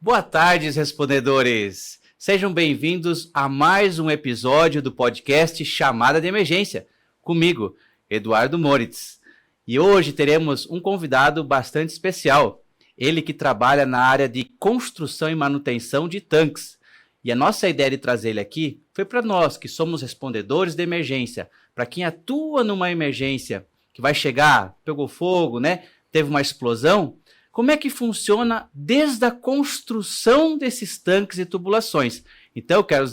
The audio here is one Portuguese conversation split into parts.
Boa tarde, respondedores! Sejam bem-vindos a mais um episódio do podcast Chamada de Emergência, comigo, Eduardo Moritz. E hoje teremos um convidado bastante especial, ele que trabalha na área de construção e manutenção de tanques. E a nossa ideia de trazer ele aqui foi para nós, que somos respondedores de emergência, para quem atua numa emergência, que vai chegar, pegou fogo, né? Teve uma explosão. Como é que funciona desde a construção desses tanques e tubulações? Então, eu quero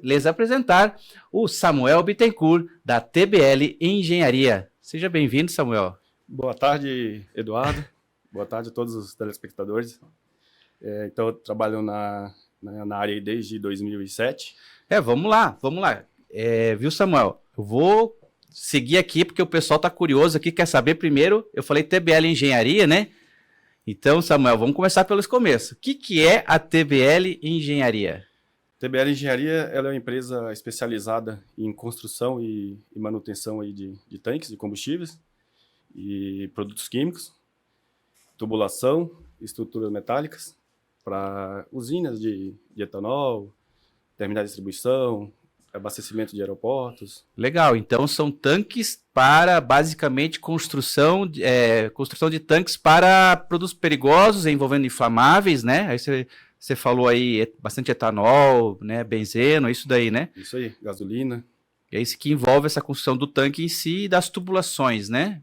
lhes apresentar o Samuel Bittencourt, da TBL Engenharia. Seja bem-vindo, Samuel. Boa tarde, Eduardo. Boa tarde a todos os telespectadores. Então, eu trabalho na área aí desde 2007. Vamos lá. Viu, Samuel? Eu vou seguir aqui, porque o pessoal está curioso aqui, quer saber primeiro. Eu falei TBL Engenharia, né? Então, Samuel, vamos começar pelos começos. O que é a TBL Engenharia? TBL Engenharia ela é uma empresa especializada em construção e manutenção aí de tanques de combustíveis e produtos químicos, tubulação, estruturas metálicas para usinas de etanol, terminais de distribuição, abastecimento de aeroportos. Legal, então são tanques para, basicamente, construção de tanques para produtos perigosos, envolvendo inflamáveis, né? Aí você falou aí bastante etanol, né? Benzeno, isso daí, né? Isso aí, gasolina. É isso que envolve essa construção do tanque em si e das tubulações, né?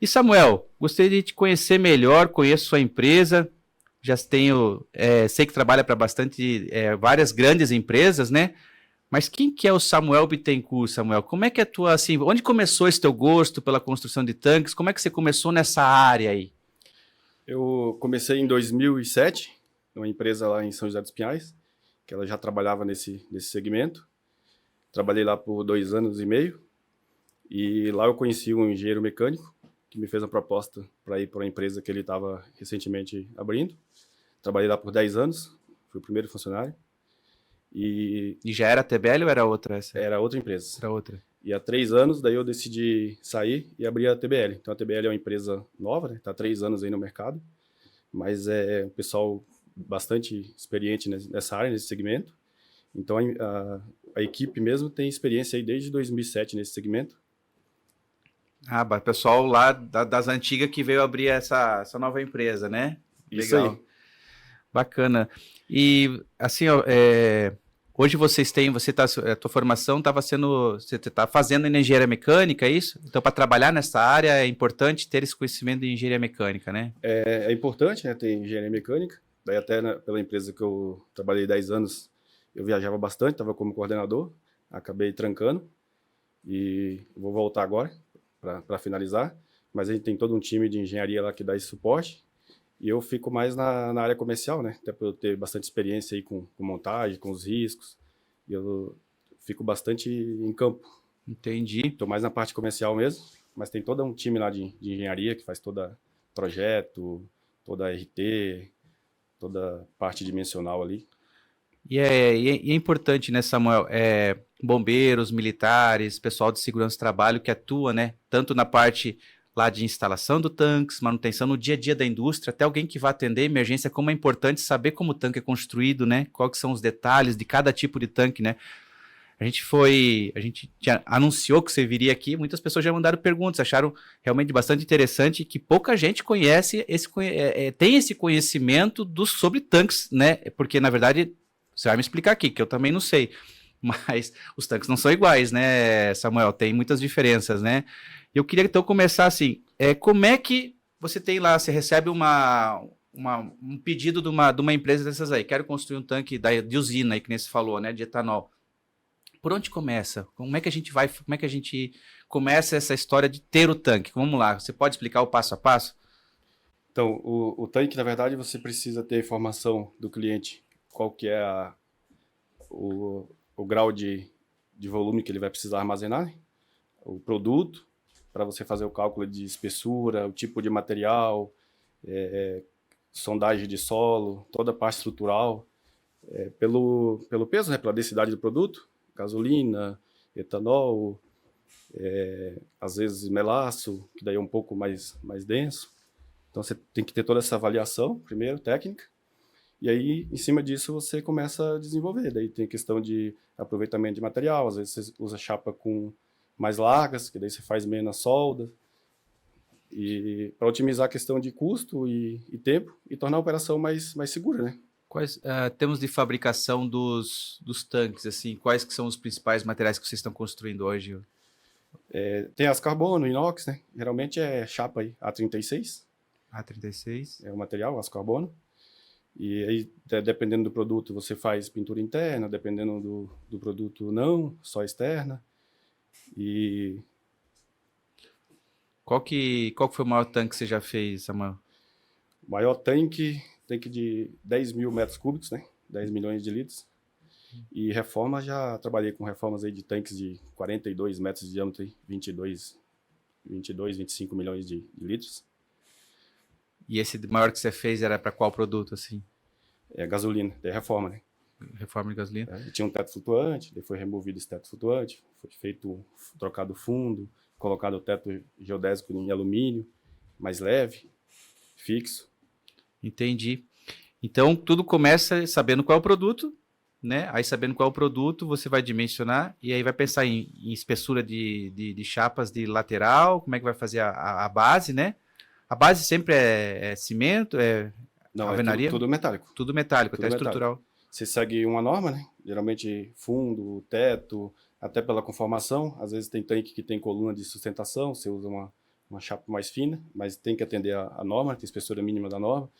E Samuel, gostaria de te conhecer melhor, conheço sua empresa, já tenho, sei que trabalha para várias grandes empresas, né? Mas quem que é o Samuel Bittencourt, Samuel? Como é que é a tua, assim, onde começou esse teu gosto pela construção de tanques? Como é que você começou nessa área aí? Eu comecei em 2007, numa empresa lá em São José dos Pinhais, que ela já trabalhava nesse segmento. Trabalhei lá por 2 anos e meio, e lá eu conheci um engenheiro mecânico, que me fez a proposta para ir para uma empresa que ele estava recentemente abrindo. Trabalhei lá por 10 anos, fui o primeiro funcionário. E já era a TBL ou era outra essa? Era outra empresa. Era outra. E há 3 anos, daí eu decidi sair e abrir a TBL. Então a TBL é uma empresa nova, né? Está há 3 anos aí no mercado, mas é um pessoal bastante experiente nessa área, nesse segmento. Então a equipe mesmo tem experiência aí desde 2007 nesse segmento. Pessoal lá das antigas que veio abrir essa nova empresa, né? Isso Legal. aí. Bacana. E assim, hoje a tua formação você está fazendo engenharia mecânica, é isso? Então, para trabalhar nessa área é importante ter esse conhecimento de engenharia mecânica, né? É importante, né, ter engenharia mecânica. Daí até pela empresa que eu trabalhei 10 anos, eu viajava bastante, estava como coordenador, acabei trancando e vou voltar agora para finalizar. Mas a gente tem todo um time de engenharia lá que dá esse suporte. E eu fico mais na área comercial, né? Até por eu ter bastante experiência aí com montagem, com os riscos. E eu fico bastante em campo. Entendi. Estou mais na parte comercial mesmo, mas tem todo um time lá de engenharia que faz todo projeto, toda a RT, toda parte dimensional ali. E é importante, né, Samuel? Bombeiros, militares, pessoal de segurança do trabalho que atua, né? Tanto na parte lá de instalação do tanques, manutenção no dia a dia da indústria, até alguém que vai atender emergência, como é importante saber como o tanque é construído, né? Quais são os detalhes de cada tipo de tanque, né? A gente anunciou que você viria aqui, muitas pessoas já mandaram perguntas, acharam realmente bastante interessante que pouca gente conhece, tem esse conhecimento sobre tanques, né? Porque, na verdade, você vai me explicar aqui, que eu também não sei, mas os tanques não são iguais, né, Samuel? Tem muitas diferenças, né? Eu queria então começar assim, como é que você tem lá, você recebe um pedido de uma empresa dessas aí, quero construir um tanque de usina aí, que nem você falou, né, de etanol. Por onde começa? Como é que a gente começa essa história de ter o tanque? Vamos lá, você pode explicar o passo a passo? Então, o tanque, na verdade, você precisa ter a informação do cliente, qual que é o grau de volume que ele vai precisar armazenar, né? O produto, para você fazer o cálculo de espessura, o tipo de material, sondagem de solo, toda a parte estrutural, pelo peso, né, pela densidade do produto, gasolina, etanol, às vezes melaço, que daí é um pouco mais denso. Então você tem que ter toda essa avaliação, primeiro, técnica. E aí, em cima disso, você começa a desenvolver. Daí tem questão de aproveitamento de material, às vezes você usa chapa com mais largas, que daí você faz menos solda, e para otimizar a questão de custo e tempo e tornar a operação mais segura, né? Quais termos de fabricação dos tanques, assim, quais que são os principais materiais que vocês estão construindo hoje? Tem as carbono, inox, né? Geralmente é chapa aí, A36, A36. é o material, aço carbono. E aí, dependendo do produto, você faz pintura interna, dependendo do produto, não, só externa. E Qual que foi o maior tanque que você já fez, Samuel? o maior tanque de 10 mil metros cúbicos, né? 10 milhões de litros. E reforma, já trabalhei com reformas aí de tanques de 42 metros de diâmetro, 22, 25 milhões de litros. E esse maior que você fez era para qual produto, assim? É gasolina, é reforma, né? Reforma de gasolina? Tinha um teto flutuante, daí foi removido esse teto flutuante, foi feito, trocado o fundo, colocado o teto geodésico em alumínio, mais leve, fixo. Entendi. Então, tudo começa sabendo qual é o produto, né? Aí, sabendo qual é o produto, você vai dimensionar e aí vai pensar em espessura de chapas de lateral, como é que vai fazer a base, né? A base sempre é cimento, é Não, é alvenaria? tudo metálico. Tudo metálico, Tudo até metálico. estrutural. Você segue uma norma, né? Geralmente fundo, teto, até pela conformação. Às vezes tem tanque que tem coluna de sustentação, você usa uma chapa mais fina, mas tem que atender a norma, tem espessura mínima da norma.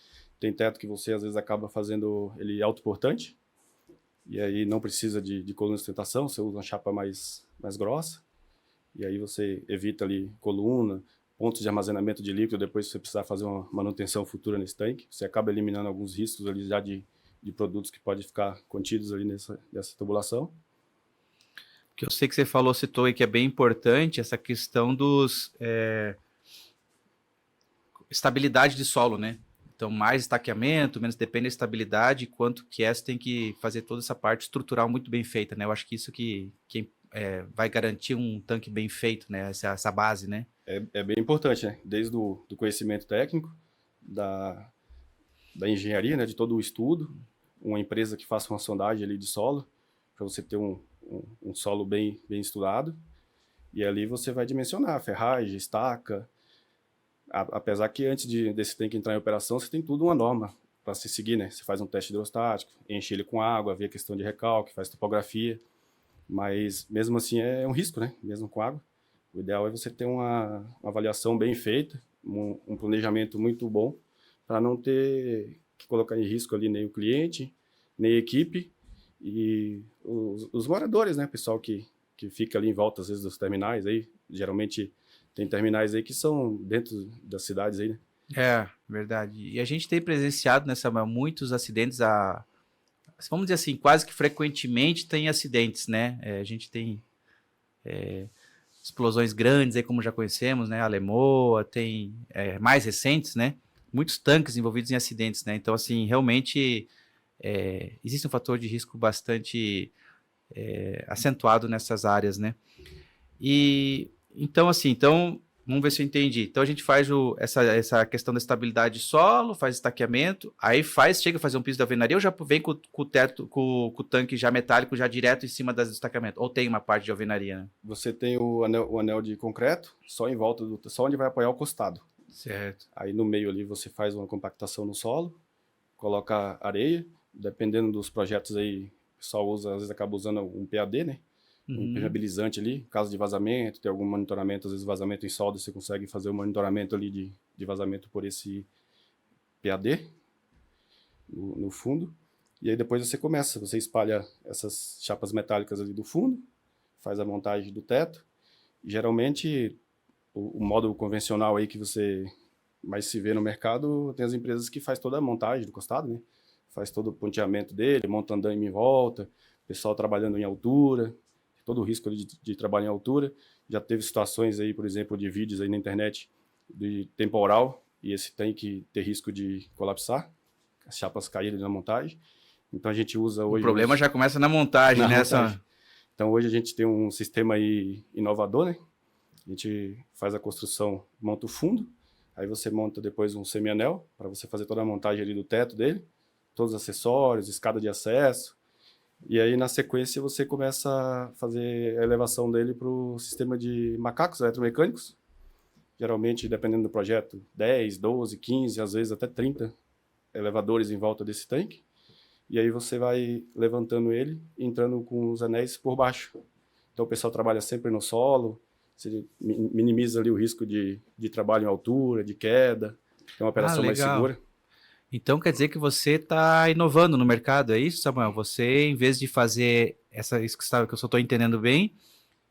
Tem teto que você às vezes acaba fazendo ele autoportante, e aí não precisa de coluna de sustentação, você usa uma chapa mais grossa, e aí você evita ali coluna, pontos de armazenamento de líquido, depois se você precisar fazer uma manutenção futura nesse tanque, você acaba eliminando alguns riscos ali já de produtos que podem ficar contidos ali nessa tubulação. Que eu sei que você falou, citou aí que é bem importante essa questão dos estabilidade de solo, né? Então, mais estaqueamento, menos depende da estabilidade, quanto que você tem que fazer toda essa parte estrutural muito bem feita, né? Eu acho que isso que vai garantir um tanque bem feito, né? Essa base, né? É bem importante, né? Desde do conhecimento técnico, da engenharia, né? De todo o estudo, uma empresa que faça uma sondagem ali de solo, para você ter um solo bem estudado, e ali você vai dimensionar ferragem, estaca, apesar que antes desse tanque entrar em operação, você tem tudo uma norma para se seguir, né? Você faz um teste hidrostático, enche ele com água, vê a questão de recalque, faz topografia, mas mesmo assim é um risco, né? Mesmo com água. O ideal é você ter uma avaliação bem feita, um planejamento muito bom, para não ter que colocar em risco ali nem o cliente, nem a equipe e os moradores, né? Pessoal que fica ali em volta, às vezes, dos terminais aí, geralmente tem terminais aí que são dentro das cidades aí, né? É, verdade. E a gente tem presenciado muitos acidentes, vamos dizer assim, quase que frequentemente tem acidentes, né? A gente tem explosões grandes aí, como já conhecemos, né? A Lemoa, tem mais recentes, né? Muitos tanques envolvidos em acidentes, né? Então, assim, realmente existe um fator de risco bastante acentuado nessas áreas, né? E então, assim, vamos ver se eu entendi. Então a gente faz essa questão da estabilidade de solo, faz estaqueamento, aí chega a fazer um piso de alvenaria ou já vem com o teto, com o tanque já metálico, já direto em cima das destacamentos? Ou tem uma parte de alvenaria, né? Você tem o anel de concreto só em volta, só onde vai apoiar o costado. Certo. Aí no meio ali você faz uma compactação no solo, coloca areia, dependendo dos projetos aí, o pessoal usa, às vezes acaba usando um PAD, né? Um impermeabilizante ali, caso de vazamento, tem algum monitoramento, às vezes vazamento em solda, você consegue fazer o monitoramento ali de vazamento por esse PAD no fundo. E aí depois você espalha essas chapas metálicas ali do fundo, faz a montagem do teto. E geralmente o modo convencional aí que você mais se vê no mercado, tem as empresas que faz toda a montagem do costado, né? Faz todo o ponteamento dele, monta andaime em volta, pessoal trabalhando em altura, todo o risco de trabalho em altura. Já teve situações aí, por exemplo, de vídeos aí na internet de temporal, e esse tem que ter risco de colapsar, as chapas caírem na montagem. Então a gente usa hoje... O problema já começa na montagem, né? Montagem. Então hoje a gente tem um sistema aí inovador, né? A gente faz a construção, monta o fundo, aí você monta depois um semi-anel, para você fazer toda a montagem ali do teto dele, todos os acessórios, escada de acesso. E aí, na sequência, você começa a fazer a elevação dele para o sistema de macacos eletromecânicos. Geralmente, dependendo do projeto, 10, 12, 15, às vezes até 30 elevadores em volta desse tanque. E aí você vai levantando ele, entrando com os anéis por baixo. Então o pessoal trabalha sempre no solo, você minimiza ali o risco de trabalho em altura, de queda, é uma operação mais Legal. segura. Então quer dizer que você está inovando no mercado, é isso, Samuel? Você, em vez de fazer isso que eu só estou entendendo bem,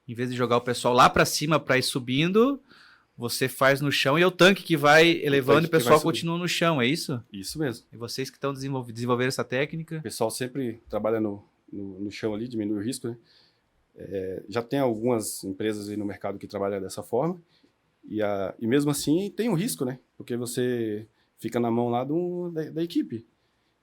em vez de jogar o pessoal lá para cima para ir subindo, você faz no chão e é o tanque que vai elevando e o pessoal continua no chão, é isso? Isso mesmo. E vocês que estão desenvolvendo essa técnica? O pessoal sempre trabalha no chão ali, diminui o risco, né? Já tem algumas empresas aí no mercado que trabalham dessa forma, e mesmo assim tem um risco, né? Porque você fica na mão lá da equipe.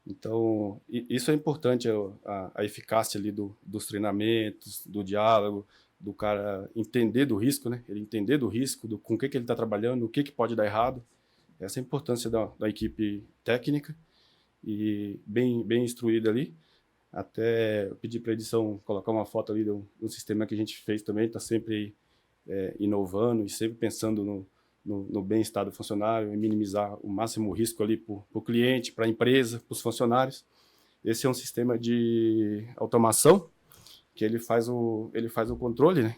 Então, isso é importante, a eficácia ali dos treinamentos, do diálogo, do cara entender do risco, né? Ele entender do risco, com o que ele está trabalhando, o que pode dar errado. Essa é a importância da equipe técnica e bem instruída ali. Até eu pedi para a edição colocar uma foto ali do sistema que a gente fez também, está sempre inovando e sempre pensando no bem-estar do funcionário e minimizar o máximo risco ali para o cliente, para a empresa, para os funcionários. Esse é um sistema de automação que ele faz o controle, né,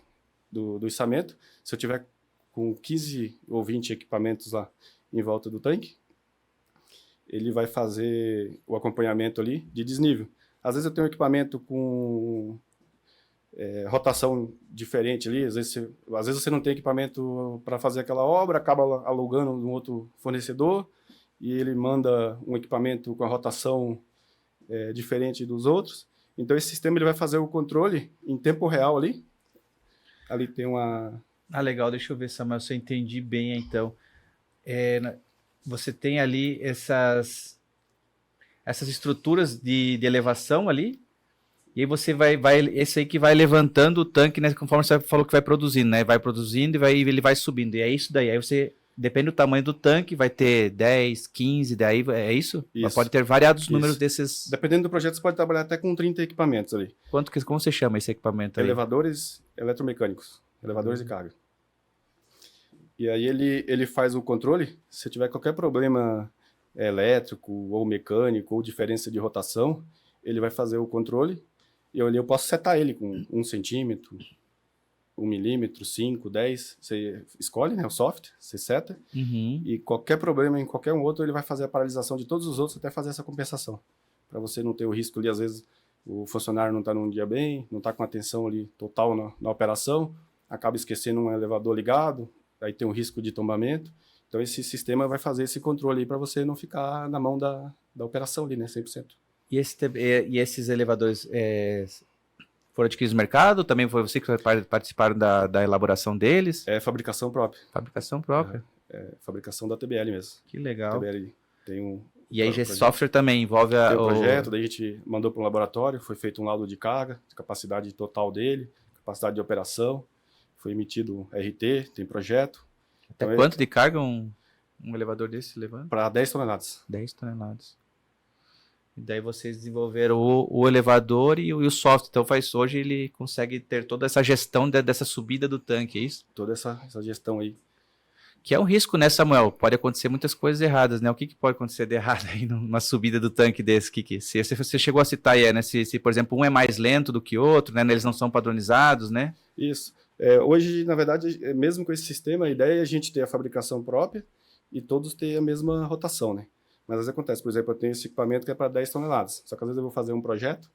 do içamento. Se eu tiver com 15 ou 20 equipamentos lá em volta do tanque, ele vai fazer o acompanhamento ali de desnível. Às vezes eu tenho um equipamento com rotação diferente ali, às vezes você não tem equipamento para fazer aquela obra, acaba alugando um outro fornecedor e ele manda um equipamento com a rotação diferente dos outros. Então esse sistema ele vai fazer o controle em tempo real ali. Ali tem uma... legal, deixa eu ver, Samuel, se eu entendi bem, então. Você tem ali essas estruturas de elevação ali, e aí você esse aí que vai levantando o tanque, né, conforme você falou que vai produzindo, né, vai produzindo e ele vai subindo, e é isso daí, aí você, depende do tamanho do tanque, vai ter 10, 15, daí, é isso? Isso. Pode ter variados números desses... Dependendo do projeto, você pode trabalhar até com 30 equipamentos ali. Como você chama esse equipamento aí? Elevadores eletromecânicos, elevadores de carga. E aí ele faz o controle, se tiver qualquer problema elétrico ou mecânico ou diferença de rotação, ele vai fazer o controle e eu posso setar ele com 1 centímetro, 1 milímetro, 5, 10, você escolhe, né, o software, você seta, e qualquer problema em qualquer um outro, ele vai fazer a paralisação de todos os outros até fazer essa compensação, para você não ter o risco ali, às vezes o funcionário não está num dia bem, não está com atenção ali total na operação, acaba esquecendo um elevador ligado, aí tem um risco de tombamento. Então esse sistema vai fazer esse controle aí para você não ficar na mão da operação ali, né, 100%. E esses elevadores foram adquiridos no mercado? Também foi você que participaram da elaboração deles? É fabricação própria. Fabricação própria? Fabricação da TBL mesmo. Que legal. TBL tem e aí esse software também envolve tem o projeto, daí a gente mandou para um laboratório, foi feito um laudo de carga, de capacidade total dele, capacidade de operação, foi emitido RT, tem projeto. Até então, quanto de carga um elevador desse levanta? Para 10 toneladas. 10 toneladas. E daí vocês desenvolveram o elevador e o software. Então hoje ele consegue ter toda essa gestão dessa subida do tanque, é isso? Toda essa gestão aí. Que é um risco, né, Samuel? Pode acontecer muitas coisas erradas, né? O que pode acontecer de errado aí numa subida do tanque desse? Se você chegou a citar aí, né? Se, por exemplo, um é mais lento do que outro, né? Eles não são padronizados, né? Isso. Hoje, na verdade, mesmo com esse sistema, a ideia é a gente ter a fabricação própria e todos ter a mesma rotação, né? Mas às vezes acontece, por exemplo, eu tenho esse equipamento que é para 10 toneladas, só que às vezes eu vou fazer um projeto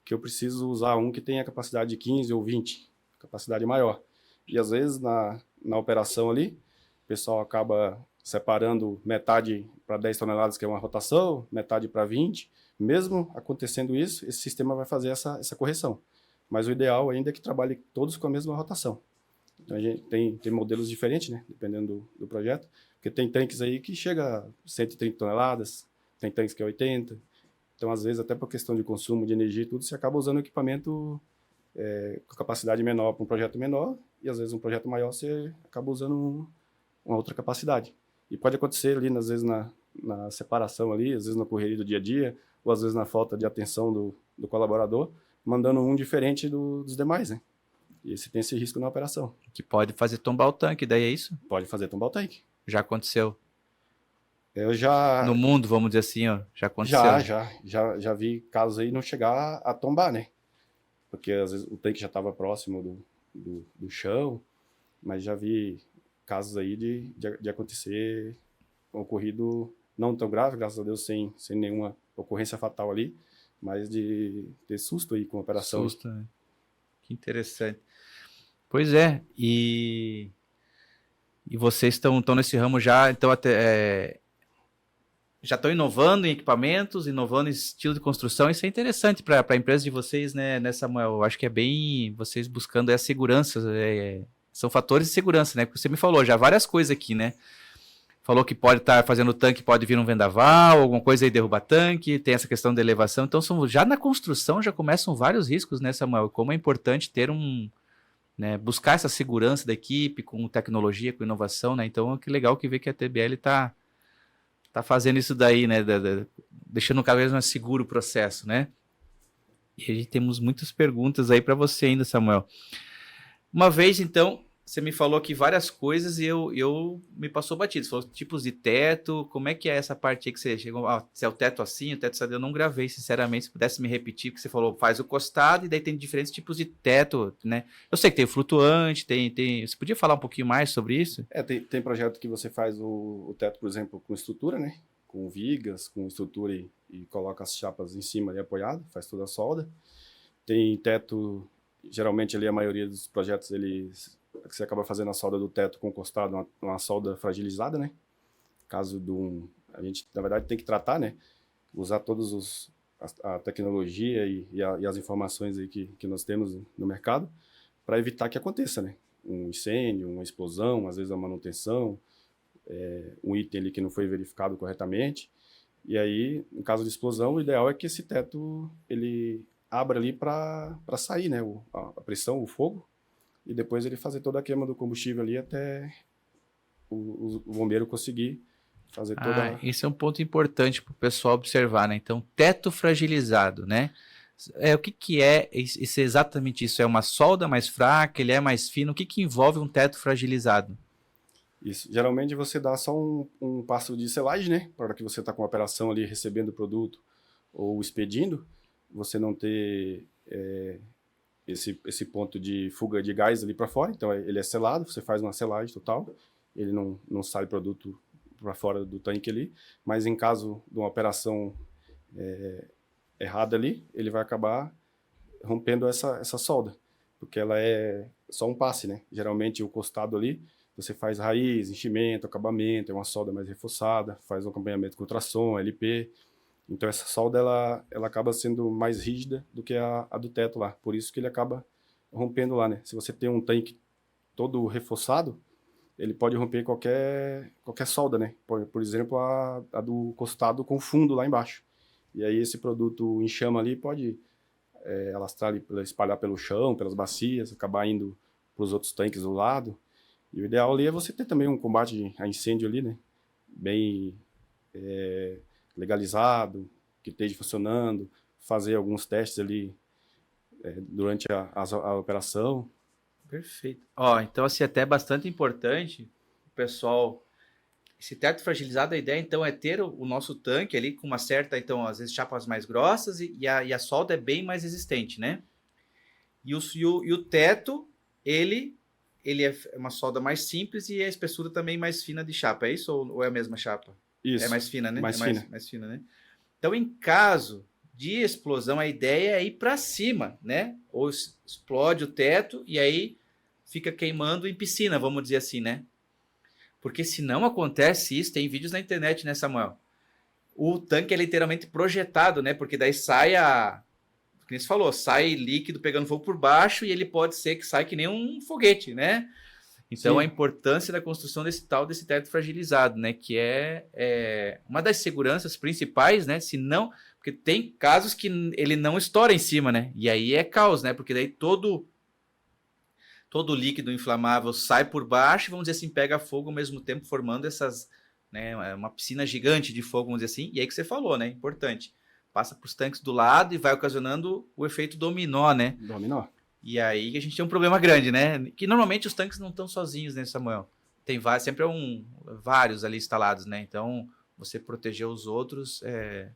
que eu preciso usar um que tenha capacidade de 15 ou 20, capacidade maior. E às vezes na operação ali, o pessoal acaba separando metade para 10 toneladas, que é uma rotação, metade para 20. Mesmo acontecendo isso, esse sistema vai fazer essa correção. Mas o ideal ainda é que trabalhe todos com a mesma rotação. Então a gente tem modelos diferentes, né, dependendo do projeto, porque tem tanques aí que chega a 130 toneladas, tem tanques que é 80. Então, às vezes, até por questão de consumo de energia e tudo, você acaba usando equipamento com capacidade menor para um projeto menor, e às vezes um projeto maior você acaba usando uma outra capacidade. E pode acontecer ali, às vezes, na separação ali, às vezes na correria do dia a dia, ou às vezes na falta de atenção do colaborador, mandando um diferente dos demais, né? E você tem esse risco na operação. Que pode fazer tombar o tanque, daí é isso? Pode fazer tombar o tanque. Já aconteceu. Eu já, No mundo, vamos dizer assim, ó, já aconteceu, já, né? já, já, já vi casos aí não chegar a tombar, né? Porque às vezes o tanque já estava próximo do chão, mas já vi casos aí de acontecer um ocorrido não tão grave, graças a Deus, sem nenhuma ocorrência fatal ali, mas de ter susto aí com a operação. Susto, né? Que interessante. Pois é, e vocês estão nesse ramo já, então já estão inovando em equipamentos, inovando em estilo de construção. Isso é interessante para a empresa de vocês, né, Samuel? Eu acho que é bem vocês buscando a segurança, são fatores de segurança, né? Porque você me falou já várias coisas aqui, né? Falou que pode estar fazendo tanque, pode vir um vendaval, alguma coisa aí derrubar tanque, tem essa questão da elevação. Então, já na construção já começam vários riscos, né, Samuel? Como é importante ter né, buscar essa segurança da equipe com tecnologia, com inovação, né? Então, que legal que ver que a TBL está fazendo isso daí, né? Deixando cada vez mais seguro o processo, né? E aí temos muitas perguntas aí para você ainda, Samuel. Uma vez, então, você me falou aqui várias coisas e eu me passou batido. Você falou tipos de teto, como é que é essa parte aí que você chegou? Se é o teto assim, o teto assim, eu não gravei, sinceramente. Se pudesse me repetir, porque você falou, faz o costado e daí tem diferentes tipos de teto, né? Eu sei que tem o flutuante, tem... Você podia falar um pouquinho mais sobre isso? Tem projeto que você faz o teto, por exemplo, com estrutura, né? Com vigas, com estrutura e coloca as chapas em cima ali apoiado, faz toda a solda. Tem teto, geralmente ali a maioria dos projetos, você acaba fazendo a solda do teto com encostado, uma solda fragilizada, né? Caso a gente, na verdade, tem que tratar, né? Usar a tecnologia e as informações aí que nós temos no mercado para evitar que aconteça, né? Um incêndio, uma explosão, às vezes a manutenção, um item ali que não foi verificado corretamente. E aí, no caso de explosão, o ideal é que esse teto ele abra ali para sair, né? A pressão, o fogo, e depois ele fazer toda a queima do combustível ali até o bombeiro conseguir fazer toda... Esse é um ponto importante para o pessoal observar, né? Então, teto fragilizado, né? O que é isso, exatamente isso? É uma solda mais fraca, ele é mais fino? O que envolve um teto fragilizado? Isso. Geralmente você dá só um passo de selagem, né? Para que você está com a operação ali recebendo o produto ou expedindo, você não ter esse ponto de fuga de gás ali para fora. Então ele é selado, você faz uma selagem total, ele não sai produto para fora do tanque ali, mas em caso de uma operação errada ali, ele vai acabar rompendo essa solda, porque ela é só um passe, né? Geralmente o costado ali, você faz raiz, enchimento, acabamento, é uma solda mais reforçada, faz um acompanhamento com ultrassom, LP. Então essa solda ela acaba sendo mais rígida do que a do teto lá, por isso que ele acaba rompendo lá, né? Se você tem um tanque todo reforçado, ele pode romper qualquer solda, né? Por exemplo, a do costado com fundo lá embaixo. E aí esse produto em chama ali pode alastrar, espalhar pelo chão, pelas bacias, acabar indo para os outros tanques do lado. E o ideal ali é você ter também um combate a incêndio ali, né? Bem legalizado, que esteja funcionando, fazer alguns testes ali durante a operação. Perfeito. Então assim, até é bastante importante o pessoal... Esse teto fragilizado, a ideia então é ter o nosso tanque ali com uma certa, então, às vezes chapas mais grossas e a solda é bem mais resistente, né? E o teto, ele é uma solda mais simples e a espessura também mais fina de chapa, é isso ou é a mesma chapa? Isso. É mais fina, né? Mais fina. Mais fina, né? Então, em caso de explosão, a ideia é ir para cima, né? Ou explode o teto e aí fica queimando em piscina, vamos dizer assim, né? Porque se não acontece isso, tem vídeos na internet, né, Samuel? O tanque é literalmente projetado, né? Porque daí como você falou, sai líquido pegando fogo por baixo e ele pode ser que saia que nem um foguete, né? Então, Sim. A importância da construção desse teto fragilizado, né? Que é uma das seguranças principais, né? Se não... Porque tem casos que ele não estoura em cima, né? E aí é caos, né? Porque daí todo líquido inflamável sai por baixo, vamos dizer assim, pega fogo ao mesmo tempo, formando essas, né, uma piscina gigante de fogo, vamos dizer assim, e aí que você falou, né, importante, passa para os tanques do lado e vai ocasionando o efeito dominó, né? Dominó. E aí a gente tem um problema grande, né? Que normalmente os tanques não estão sozinhos, né, Samuel? Tem vários, sempre vários ali instalados, né? Então, você proteger os outros é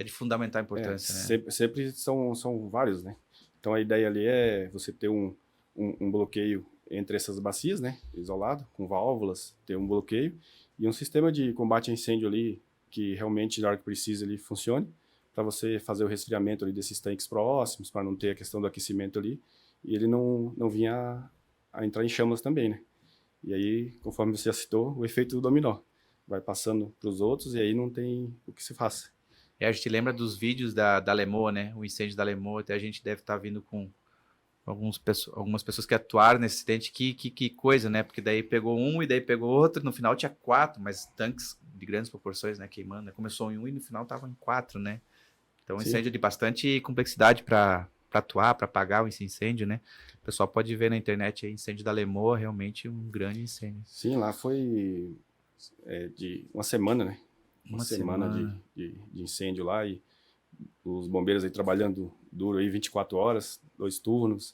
de fundamental importância, né? Sempre são vários, né? Então a ideia ali é você ter um bloqueio entre essas bacias, né? Isolado, com válvulas, ter um bloqueio e um sistema de combate a incêndio ali que realmente, na hora que precisa, ele funcione, para você fazer o resfriamento ali desses tanques próximos, para não ter a questão do aquecimento ali, e ele não vinha a entrar em chamas também, né? E aí, conforme você já citou, o efeito do dominó. Vai passando para os outros e aí não tem o que se faça. E a gente lembra dos vídeos da Lemoa, né? O incêndio da Lemoa, até a gente deve estar vindo com algumas pessoas que atuaram nesse acidente. Que coisa, né? Porque daí pegou um e daí pegou outro. No final tinha 4, mas tanques de grandes proporções, né? Queimando. Né? Começou em 1 e no final tava em 4, né? Então, um Sim. incêndio de bastante complexidade para atuar, para apagar esse incêndio, né? O pessoal pode ver na internet aí, incêndio da Lemoa, realmente um grande incêndio. Sim, lá foi de uma semana, né? Uma semana. De incêndio lá e os bombeiros aí trabalhando duro aí 24 horas, 2 turnos.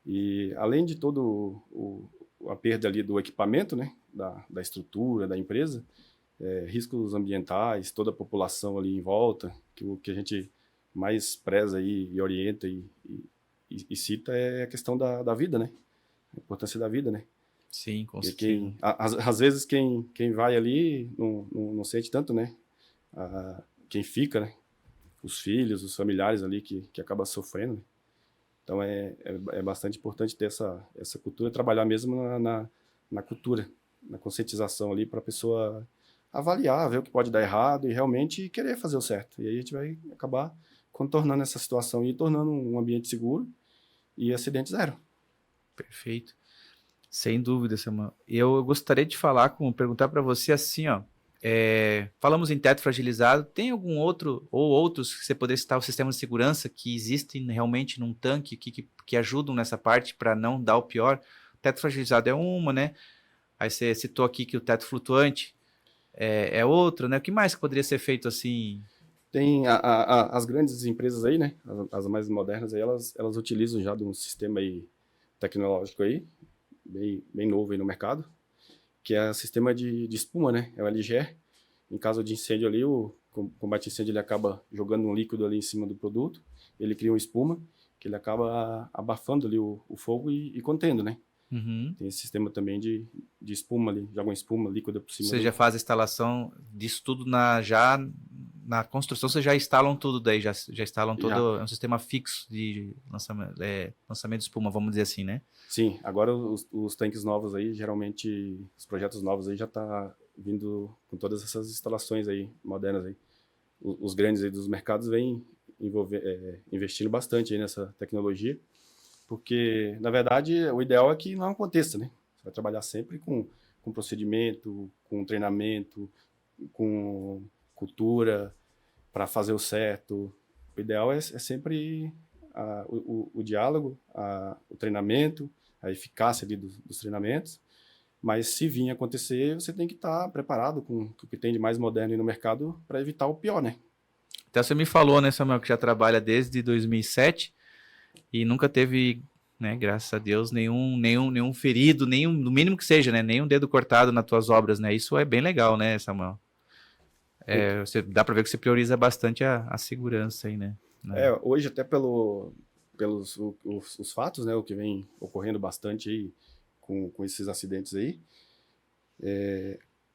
E além de todo a perda ali do equipamento, né? Da estrutura, da empresa, riscos ambientais, toda a população ali em volta, que o que a gente mais preza aí e orienta e cita é a questão da vida, né? A importância da vida, né? Sim, com Porque certeza. às vezes quem vai ali não sente tanto, né? Quem fica, né? Os filhos, os familiares ali que acaba sofrendo, né? Então é bastante importante ter essa cultura, trabalhar mesmo na cultura, na conscientização ali para a pessoa avaliar, ver o que pode dar errado e realmente querer fazer o certo. E aí a gente vai acabar contornando essa situação e tornando um ambiente seguro e acidente zero. Perfeito. Sem dúvida, Samuel. Eu gostaria de perguntar para você assim, ó. Falamos em teto fragilizado. Tem algum outro ou outros que você poderia citar o sistema de segurança que existem realmente num tanque que ajudam nessa parte para não dar o pior? Teto fragilizado é uma, né? Aí você citou aqui que o teto flutuante é outro, né? O que mais que poderia ser feito assim? Tem as grandes empresas aí, né? As mais modernas aí, elas utilizam já de um sistema aí tecnológico aí, bem novo aí no mercado, que é o sistema de espuma, né? É o LGR. Em caso de incêndio ali, o combate a incêndio ele acaba jogando um líquido ali em cima do produto, ele cria uma espuma, que ele acaba abafando ali o fogo e contendo, né? Uhum. Tem esse sistema também de espuma ali, joga uma espuma líquida por cima Você já faz a instalação disso tudo já na construção, vocês já instalam tudo daí, já instalam já. todo, é um sistema fixo de lançamento de espuma, vamos dizer assim, né? Sim, agora os tanques novos aí, geralmente, os projetos novos aí já tá vindo com todas essas instalações aí, modernas aí. Os grandes aí dos mercados vêm investindo bastante aí nessa tecnologia, porque, na verdade, o ideal é que não aconteça, né? Você vai trabalhar sempre com procedimento, com treinamento, com cultura, para fazer o certo. O ideal é sempre o diálogo, o treinamento, a eficácia ali dos treinamentos. Mas se vir acontecer, você tem que estar preparado com o que tem de mais moderno aí no mercado para evitar o pior, né? Até você me falou, né, Samuel, que já trabalha desde 2007 e nunca teve, né, graças a Deus, nenhum ferido, no mínimo que seja, né, nenhum dedo cortado nas tuas obras, né? Isso é bem legal, né, Samuel? Dá para ver que você prioriza bastante a segurança aí, né? Hoje até pelos os fatos, né, o que vem ocorrendo bastante aí com esses acidentes aí,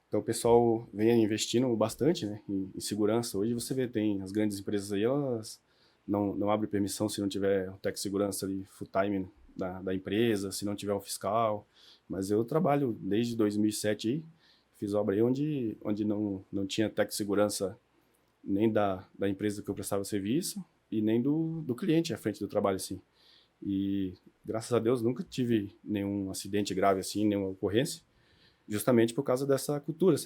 então o pessoal vem investindo bastante, né, em segurança. Hoje você vê, tem as grandes empresas aí, elas não abrem permissão se não tiver o técnico de segurança ali full time da empresa, se não tiver um fiscal. Mas eu trabalho desde 2007 aí, fiz obra aí onde não tinha técnico de segurança nem da empresa que eu prestava serviço e nem do cliente à frente do trabalho, assim. E, graças a Deus, nunca tive nenhum acidente grave, assim, nenhuma ocorrência, justamente por causa dessa cultura.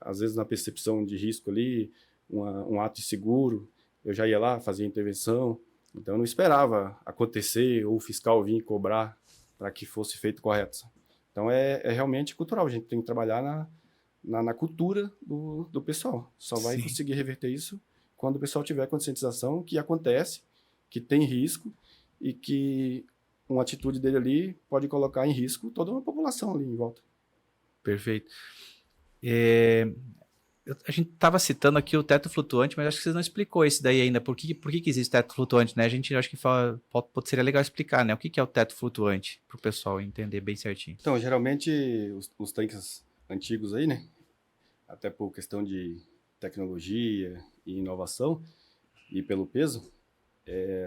Às vezes, na percepção de risco ali, um ato inseguro, eu já ia lá, fazia intervenção, então eu não esperava acontecer ou o fiscal vir cobrar para que fosse feito correto. Então, é realmente cultural, a gente tem que trabalhar na cultura do pessoal. Só vai Sim. conseguir reverter isso quando o pessoal tiver conscientização que acontece, que tem risco e que uma atitude dele ali pode colocar em risco toda uma população ali em volta. Perfeito. A gente estava citando aqui o teto flutuante, mas acho que você não explicou isso daí ainda. Por que existe teto flutuante, né? A gente acho que seria legal explicar, né? O que é o teto flutuante, para o pessoal entender bem certinho. Então, geralmente, os tanques antigos aí, né? Até por questão de tecnologia e inovação e pelo peso,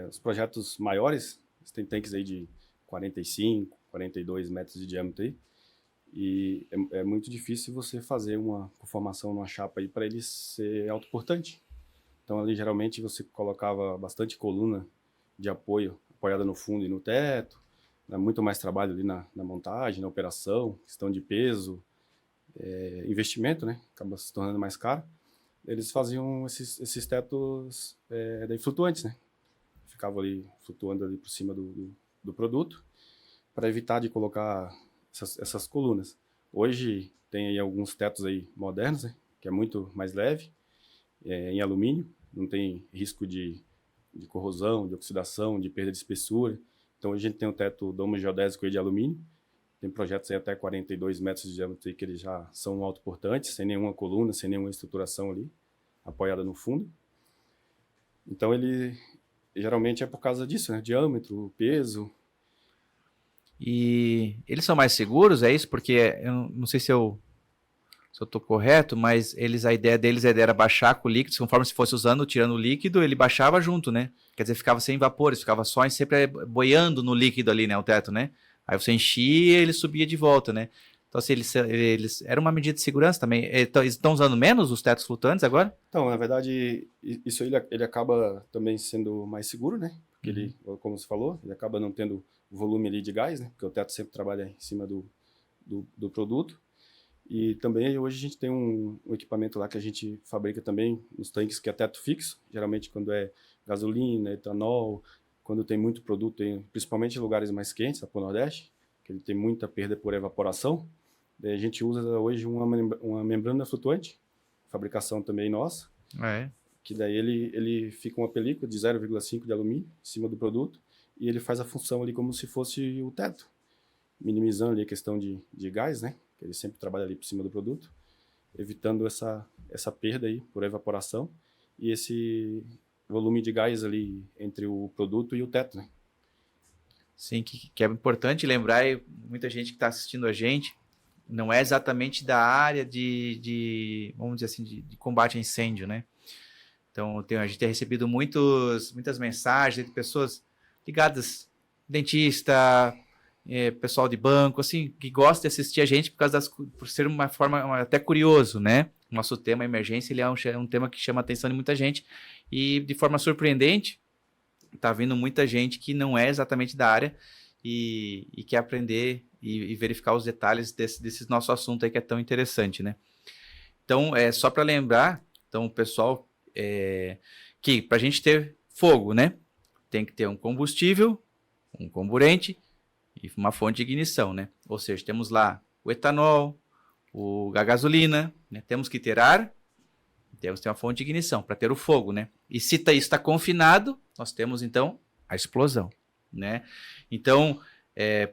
os projetos maiores, tem tanques aí de 45, 42 metros de diâmetro aí, e é muito difícil você fazer uma conformação numa chapa aí para ele ser autoportante. Então ali geralmente você colocava bastante coluna de apoio apoiada no fundo e no teto, dá muito mais trabalho ali na montagem, na operação, questão de peso, investimento, né? Acaba se tornando mais caro. Eles faziam esses tetos daí flutuantes, né? Ficavam ali flutuando ali por cima do produto para evitar de colocar essas colunas. Hoje tem aí alguns tetos aí modernos, né, que é muito mais leve, em alumínio, não tem risco de corrosão, de oxidação, de perda de espessura. Então hoje a gente tem um teto domo geodésico aí de alumínio, tem projetos aí até 42 metros de diâmetro aí que eles já são autoportantes, sem nenhuma coluna, sem nenhuma estruturação ali, apoiada no fundo. Então ele geralmente é por causa disso, né, diâmetro, peso. E eles são mais seguros, é isso? Porque eu não sei se eu estou correto, mas a ideia deles era baixar com o líquido, conforme se fosse usando, tirando o líquido, ele baixava junto, né? Quer dizer, ficava sem vapores, ficava só sempre boiando no líquido ali, né? O teto, né? Aí você enchia e ele subia de volta, né? Então, assim, eles era uma medida de segurança também. Eles estão usando menos os tetos flutuantes agora? Então, na verdade, isso aí ele acaba também sendo mais seguro, né? Porque ele, como você falou, ele acaba não tendo volume ali de gás, né? Porque o teto sempre trabalha em cima do produto. E também hoje a gente tem um equipamento lá que a gente fabrica também nos tanques, que é teto fixo, geralmente quando é gasolina, etanol, quando tem muito produto, principalmente em lugares mais quentes, lá para o Nordeste, que ele tem muita perda por evaporação. Daí a gente usa hoje uma membrana flutuante, fabricação também nossa, que daí ele fica uma película de 0,5 de alumínio em cima do produto e ele faz a função ali como se fosse o teto, minimizando ali a questão de gás, né? Que ele sempre trabalha ali por cima do produto, evitando essa perda aí por evaporação e esse volume de gás ali entre o produto e o teto, né? Sim, que é importante lembrar, e muita gente que está assistindo a gente não é exatamente da área vamos dizer assim, de combate a incêndio, né? Então, a gente tem recebido muitas mensagens de pessoas ligadas, dentista, pessoal de banco, assim, que gosta de assistir a gente por ser uma forma até curioso, né? Nosso tema emergência, ele é um tema que chama a atenção de muita gente e, de forma surpreendente, tá vindo muita gente que não é exatamente da área e quer aprender e verificar os detalhes desse nosso assunto aí que é tão interessante, né? Então, só para lembrar, então, o pessoal, que para a gente ter fogo, né? Tem que ter um combustível, um comburente e uma fonte de ignição, né? Ou seja, temos lá o etanol, a gasolina, né? Temos que ter ar, temos que ter uma fonte de ignição para ter o fogo, né? E se isso está confinado, nós temos então a explosão, né? Então,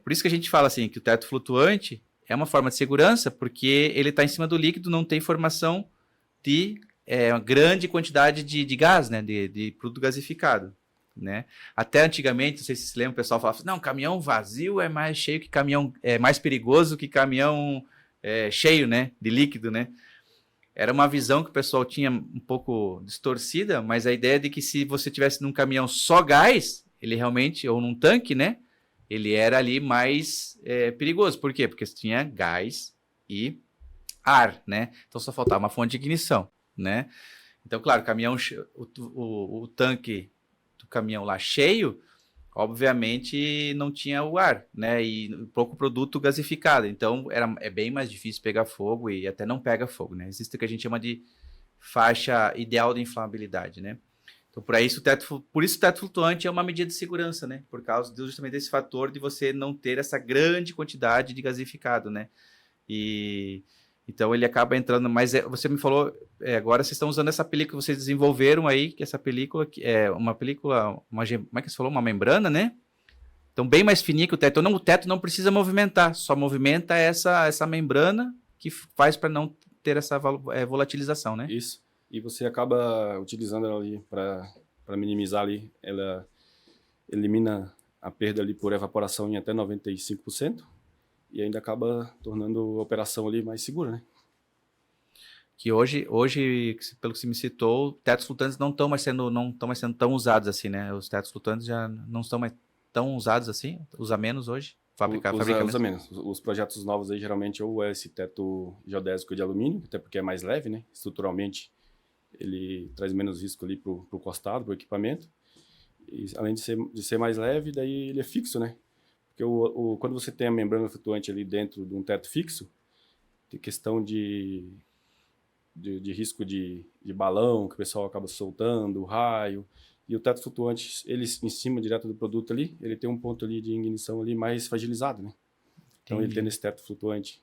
por isso que a gente fala assim que o teto flutuante é uma forma de segurança, porque ele está em cima do líquido, não tem formação de uma grande quantidade de gás, né? De produto gasificado. Né? Até antigamente, não sei se lembra, o pessoal falava assim, não, caminhão vazio é mais cheio que caminhão, é mais perigoso que caminhão cheio, né, de líquido, né? Era uma visão que o pessoal tinha um pouco distorcida, mas a ideia de que se você tivesse num caminhão só gás, ele realmente, ou num tanque, né, ele era ali mais perigoso. Por quê? Porque tinha gás e ar, né? Então só faltava uma fonte de ignição, né? Então, claro, caminhão, o tanque do caminhão lá cheio, obviamente não tinha o ar, né? E pouco produto gasificado. Então é bem mais difícil pegar fogo e até não pega fogo, né? Existe o que a gente chama de faixa ideal de inflamabilidade, né? Então por isso o teto flutuante é uma medida de segurança, né? Por causa justamente desse fator de você não ter essa grande quantidade de gasificado, né? Então ele acaba entrando, mas você me falou, agora vocês estão usando essa película que vocês desenvolveram aí, que essa película que é uma película, como é que você falou? Uma membrana, né? Então bem mais fininha que o teto. Então o teto não precisa movimentar, só movimenta essa membrana que faz para não ter essa volatilização, né? Isso. E você acaba utilizando ela ali para minimizar ali, ela elimina a perda ali por evaporação em até 95% e ainda acaba tornando a operação ali mais segura, né? Que hoje, pelo que você me citou, tetos flutuantes não estão mais sendo tão usados assim, né? Os tetos flutuantes já não estão mais tão usados assim, usa menos hoje, fabrica Usa menos. menos. Os projetos novos aí geralmente ou é esse teto geodésico de alumínio, até porque é mais leve, né? Estruturalmente ele traz menos risco ali pro costado, pro equipamento. E, além de ser mais leve, daí ele é fixo, né? Porque quando você tem a membrana flutuante ali dentro de um teto fixo, tem questão de risco de balão, que o pessoal acaba soltando, raio. E o teto flutuante, ele em cima direto do produto ali, ele tem um ponto ali de ignição ali mais fragilizado, né? Então ele tendo esse teto flutuante,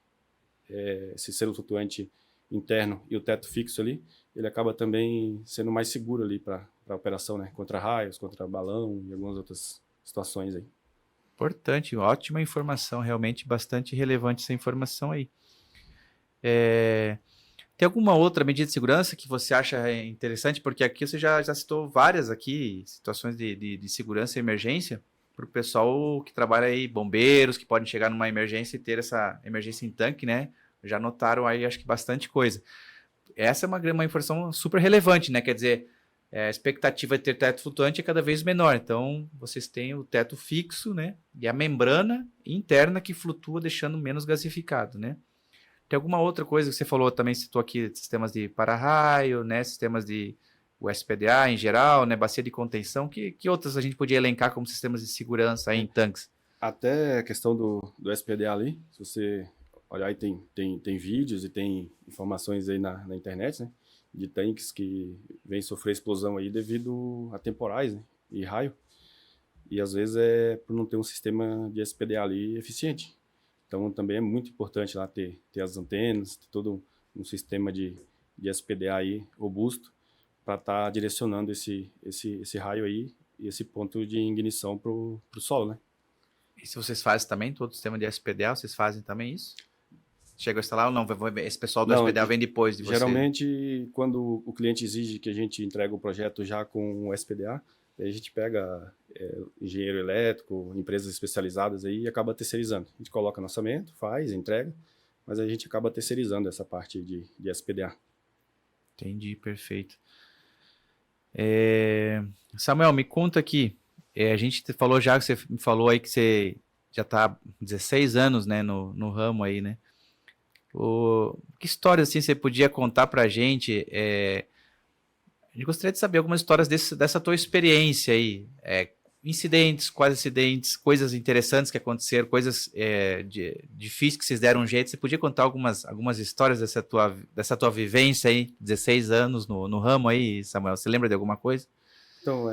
esse selo flutuante interno e o teto fixo ali, ele acaba também sendo mais seguro ali para a operação, né? Contra raios, contra balão e algumas outras situações aí. Importante, ótima informação, realmente bastante relevante essa informação aí. Tem alguma outra medida de segurança que você acha interessante? Porque aqui você já citou várias aqui, situações de segurança e emergência, para o pessoal que trabalha aí, bombeiros, que podem chegar numa emergência e ter essa emergência em tanque, né? Já notaram aí, acho que bastante coisa. Essa é uma informação super relevante, né? Quer dizer, a expectativa de ter teto flutuante é cada vez menor. Então, vocês têm o teto fixo, né? E a membrana interna que flutua, deixando menos gasificado, né? Tem alguma outra coisa que você falou, também citou aqui, sistemas de para-raio, né? Sistemas de USPDA em geral, né? Bacia de contenção. Que outras a gente podia elencar como sistemas de segurança aí em tanques? Até a questão do SPDA ali, se você olhar aí tem vídeos e tem informações aí na internet, né? De tanques que vêm sofrer explosão aí devido a temporais, né? E raio. E às vezes é por não ter um sistema de SPDA ali eficiente. Então também é muito importante lá ter as antenas, ter todo um sistema de SPDA aí robusto para estar direcionando esse raio aí e esse ponto de ignição para o solo, né? E se vocês fazem também, todo o sistema de SPDA, vocês fazem também isso? Chega a instalar ou não? Esse pessoal do Não, SPDA vem depois de você? geralmente quando o cliente exige que a gente entregue o projeto já com o SPDA, aí a gente pega engenheiro elétrico, empresas especializadas aí e acaba terceirizando. A gente coloca no orçamento, faz, entrega, mas a gente acaba terceirizando essa parte de SPDA. Entendi, perfeito. Samuel, me conta aqui. A gente falou já, que você me falou aí que você já está 16 anos, né, no ramo aí, né? Que histórias assim você podia contar pra gente? A gente gostaria de saber algumas histórias dessa tua experiência aí. Incidentes, quase acidentes, coisas interessantes que aconteceram, coisas difíceis que vocês deram um jeito. Você podia contar algumas histórias dessa tua vivência aí, 16 anos no ramo aí, Samuel? Você lembra de alguma coisa? Então,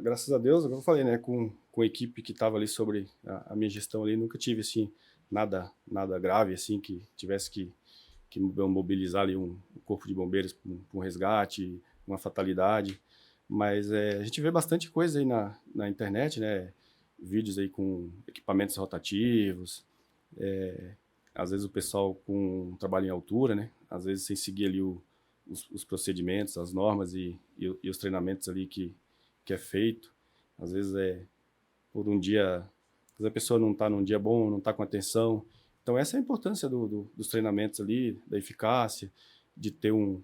graças a Deus, como eu falei, né, com a equipe que estava ali sobre a minha gestão ali, nunca tive, assim, nada grave, assim, que tivesse que mobilizar ali um corpo de bombeiros para um resgate, uma fatalidade. Mas a gente vê bastante coisa aí na internet, né, vídeos aí com equipamentos rotativos, às vezes o pessoal com trabalho em altura, né, às vezes sem seguir ali os procedimentos, as normas e os treinamentos ali que é feito. Às vezes por um dia, às vezes a pessoa não está num dia bom, não está com atenção. Então essa é a importância dos treinamentos ali, da eficácia, de ter um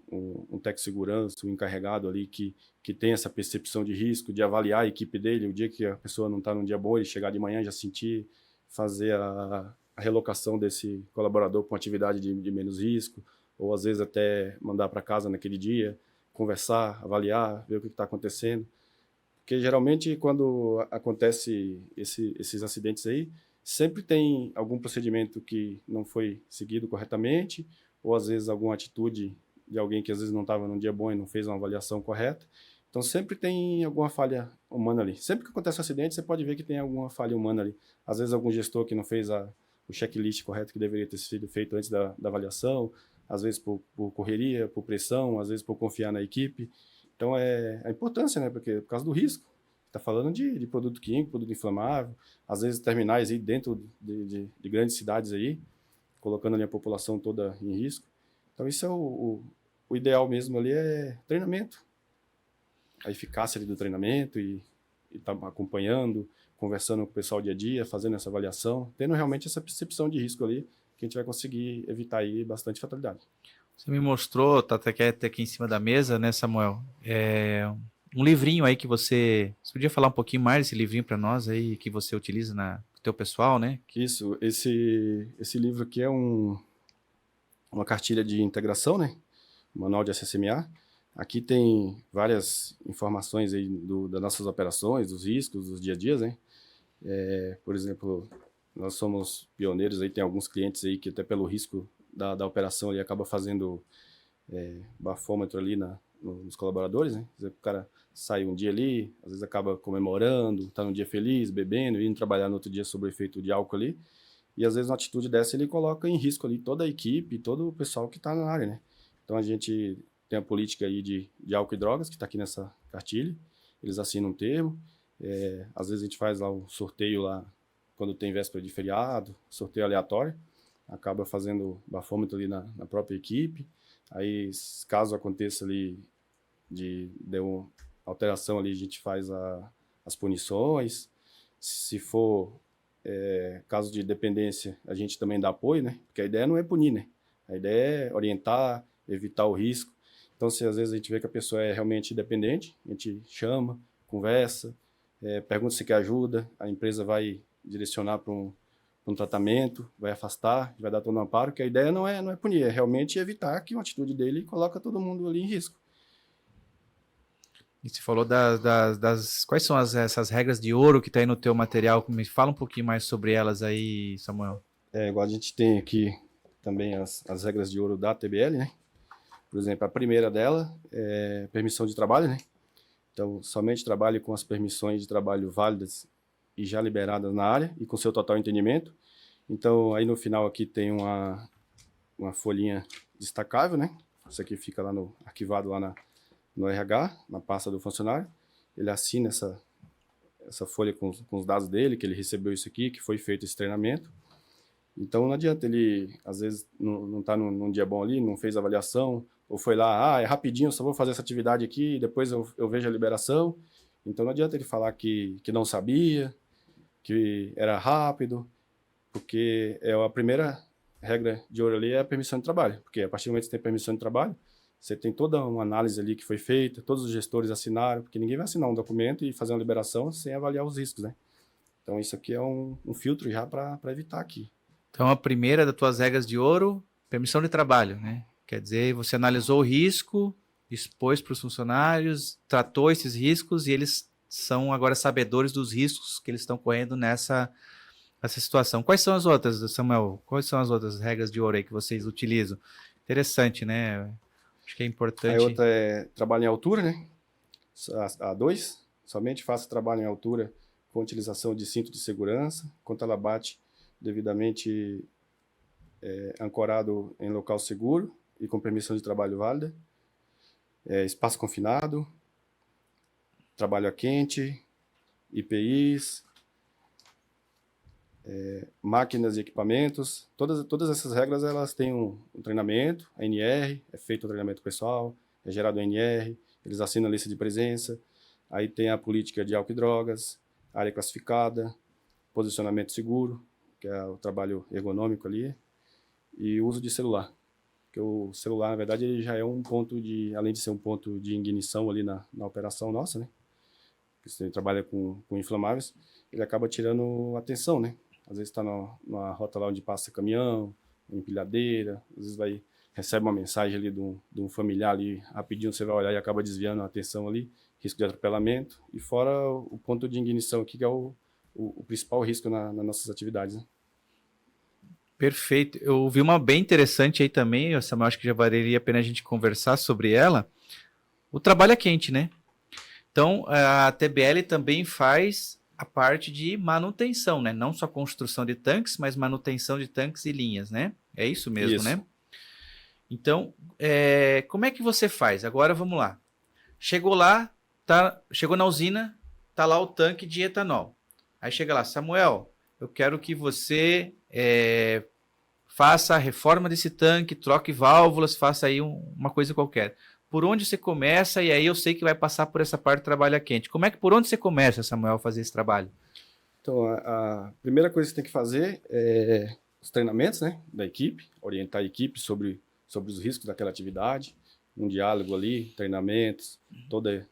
técnico de segurança, um encarregado ali que tem essa percepção de risco, de avaliar a equipe dele, o dia que a pessoa não está num dia bom, ele chegar de manhã já sentir, fazer a relocação desse colaborador para uma atividade de menos risco, ou às vezes até mandar para casa naquele dia, conversar, avaliar, ver o que está acontecendo. Porque geralmente quando acontece esses acidentes aí, sempre tem algum procedimento que não foi seguido corretamente, ou às vezes alguma atitude de alguém que às vezes não estava num dia bom e não fez uma avaliação correta. Então sempre tem alguma falha humana ali. Sempre que acontece um acidente, você pode ver que tem alguma falha humana ali. Às vezes algum gestor que não fez o checklist correto que deveria ter sido feito antes da avaliação, às vezes por correria, por pressão, às vezes por confiar na equipe. Então, é a importância, né? Porque por causa do risco. Está falando de produto químico, produto inflamável, às vezes terminais aí dentro de grandes cidades aí, colocando ali a população toda em risco. Então, isso é o ideal mesmo ali, é treinamento. A eficácia ali do treinamento e tá acompanhando, conversando com o pessoal dia a dia, fazendo essa avaliação, tendo realmente essa percepção de risco ali, que a gente vai conseguir evitar aí bastante fatalidade. Você me mostrou, tá até aqui em cima da mesa, né, Samuel? Um livrinho aí que você podia falar um pouquinho mais desse livrinho para nós aí, que você utiliza no teu pessoal, né? Isso, esse livro aqui é uma cartilha de integração, né? Manual de SSMA. Aqui tem várias informações aí das nossas operações, dos riscos, dos dia a dias, né? Por exemplo, nós somos pioneiros aí, tem alguns clientes aí que até pelo risco da operação ele acaba fazendo bafômetro ali nos colaboradores, né? Às vezes o cara sai um dia ali, às vezes acaba comemorando, tá num dia feliz, bebendo, indo trabalhar no outro dia sob o efeito de álcool ali, e às vezes uma atitude dessa ele coloca em risco ali toda a equipe, todo o pessoal que está na área, né? Então a gente tem a política aí de álcool e drogas, que está aqui nessa cartilha, eles assinam um termo, às vezes a gente faz lá um sorteio lá, quando tem véspera de feriado, sorteio aleatório, acaba fazendo bafômetro ali na própria equipe, aí caso aconteça ali de uma alteração ali, a gente faz as punições, se for caso de dependência, a gente também dá apoio, né? Porque a ideia não é punir, né? A ideia é orientar, evitar o risco. Então, se às vezes a gente vê que a pessoa é realmente dependente, a gente chama, conversa, pergunta se quer ajuda, a empresa vai direcionar para um tratamento, vai afastar, vai dar todo um amparo, que a ideia não é punir, é realmente evitar que uma atitude dele coloca todo mundo ali em risco. E você falou quais são essas regras de ouro que está aí no teu material? Me fala um pouquinho mais sobre elas aí, Samuel. Igual a gente tem aqui também as regras de ouro da TBL, né? Por exemplo, a primeira dela é permissão de trabalho, né? Então, somente trabalhe com as permissões de trabalho válidas e já liberadas na área e com seu total entendimento. Então, aí no final aqui tem uma folhinha destacável, né? Isso aqui fica lá arquivado lá no RH, na pasta do funcionário. Ele assina essa folha com os dados dele, que ele recebeu isso aqui, que foi feito esse treinamento. Então, não adianta ele, às vezes, não tá num dia bom ali, não fez avaliação, ou foi lá, é rapidinho, só vou fazer essa atividade aqui, depois eu vejo a liberação. Então, não adianta ele falar que não sabia, que era rápido, porque a primeira regra de ouro ali é a permissão de trabalho, porque a partir do momento que você tem permissão de trabalho, você tem toda uma análise ali que foi feita, todos os gestores assinaram, porque ninguém vai assinar um documento e fazer uma liberação sem avaliar os riscos, né? Então, isso aqui é um filtro já para evitar aqui. Então, a primeira das tuas regras de ouro, permissão de trabalho, né? Quer dizer, você analisou o risco, expôs para os funcionários, tratou esses riscos e eles são agora sabedores dos riscos que eles estão correndo nessa situação. Quais são as outras, Samuel? Quais são as outras regras de ouro aí que vocês utilizam? Interessante, né? Acho que é importante. A outra é trabalho em altura, né? A 2, somente faça trabalho em altura com utilização de cinto de segurança, quando ela bate devidamente ancorado em local seguro e com permissão de trabalho válida. Espaço confinado, trabalho a quente, IPIs, máquinas e equipamentos. Todas essas regras elas têm um treinamento, a NR, é feito o treinamento pessoal, é gerado o NR, eles assinam a lista de presença, aí tem a política de álcool e drogas, área classificada, posicionamento seguro, que é o trabalho ergonômico ali, e uso de celular. Porque o celular, na verdade, ele já é um ponto além de ser um ponto de ignição ali na operação nossa, né? Porque você trabalha com inflamáveis, ele acaba tirando atenção, né? Às vezes está numa rota lá onde passa caminhão, empilhadeira, às vezes recebe uma mensagem ali de um familiar ali, rapidinho você vai olhar e acaba desviando a atenção ali, risco de atropelamento, e fora o ponto de ignição aqui, que é o principal risco nas nossas atividades, né? Perfeito. Eu vi uma bem interessante aí também, Samuel, acho que já valeria a pena a gente conversar sobre ela. O trabalho é quente, né? Então, a TBL também faz a parte de manutenção, né? Não só construção de tanques, mas manutenção de tanques e linhas, né? É isso mesmo, Isso. Né? Então, como é que você faz? Agora vamos lá. Chegou lá, chegou na usina, tá lá o tanque de etanol. Aí chega lá, Samuel, eu quero que você faça a reforma desse tanque, troque válvulas, faça aí uma coisa qualquer. Por onde você começa? E aí eu sei que vai passar por essa parte do trabalho quente. Por onde você começa, Samuel, a fazer esse trabalho? Então, a primeira coisa que você tem que fazer é os treinamentos, né, da equipe, orientar a equipe sobre os riscos daquela atividade, um diálogo ali, treinamentos, toda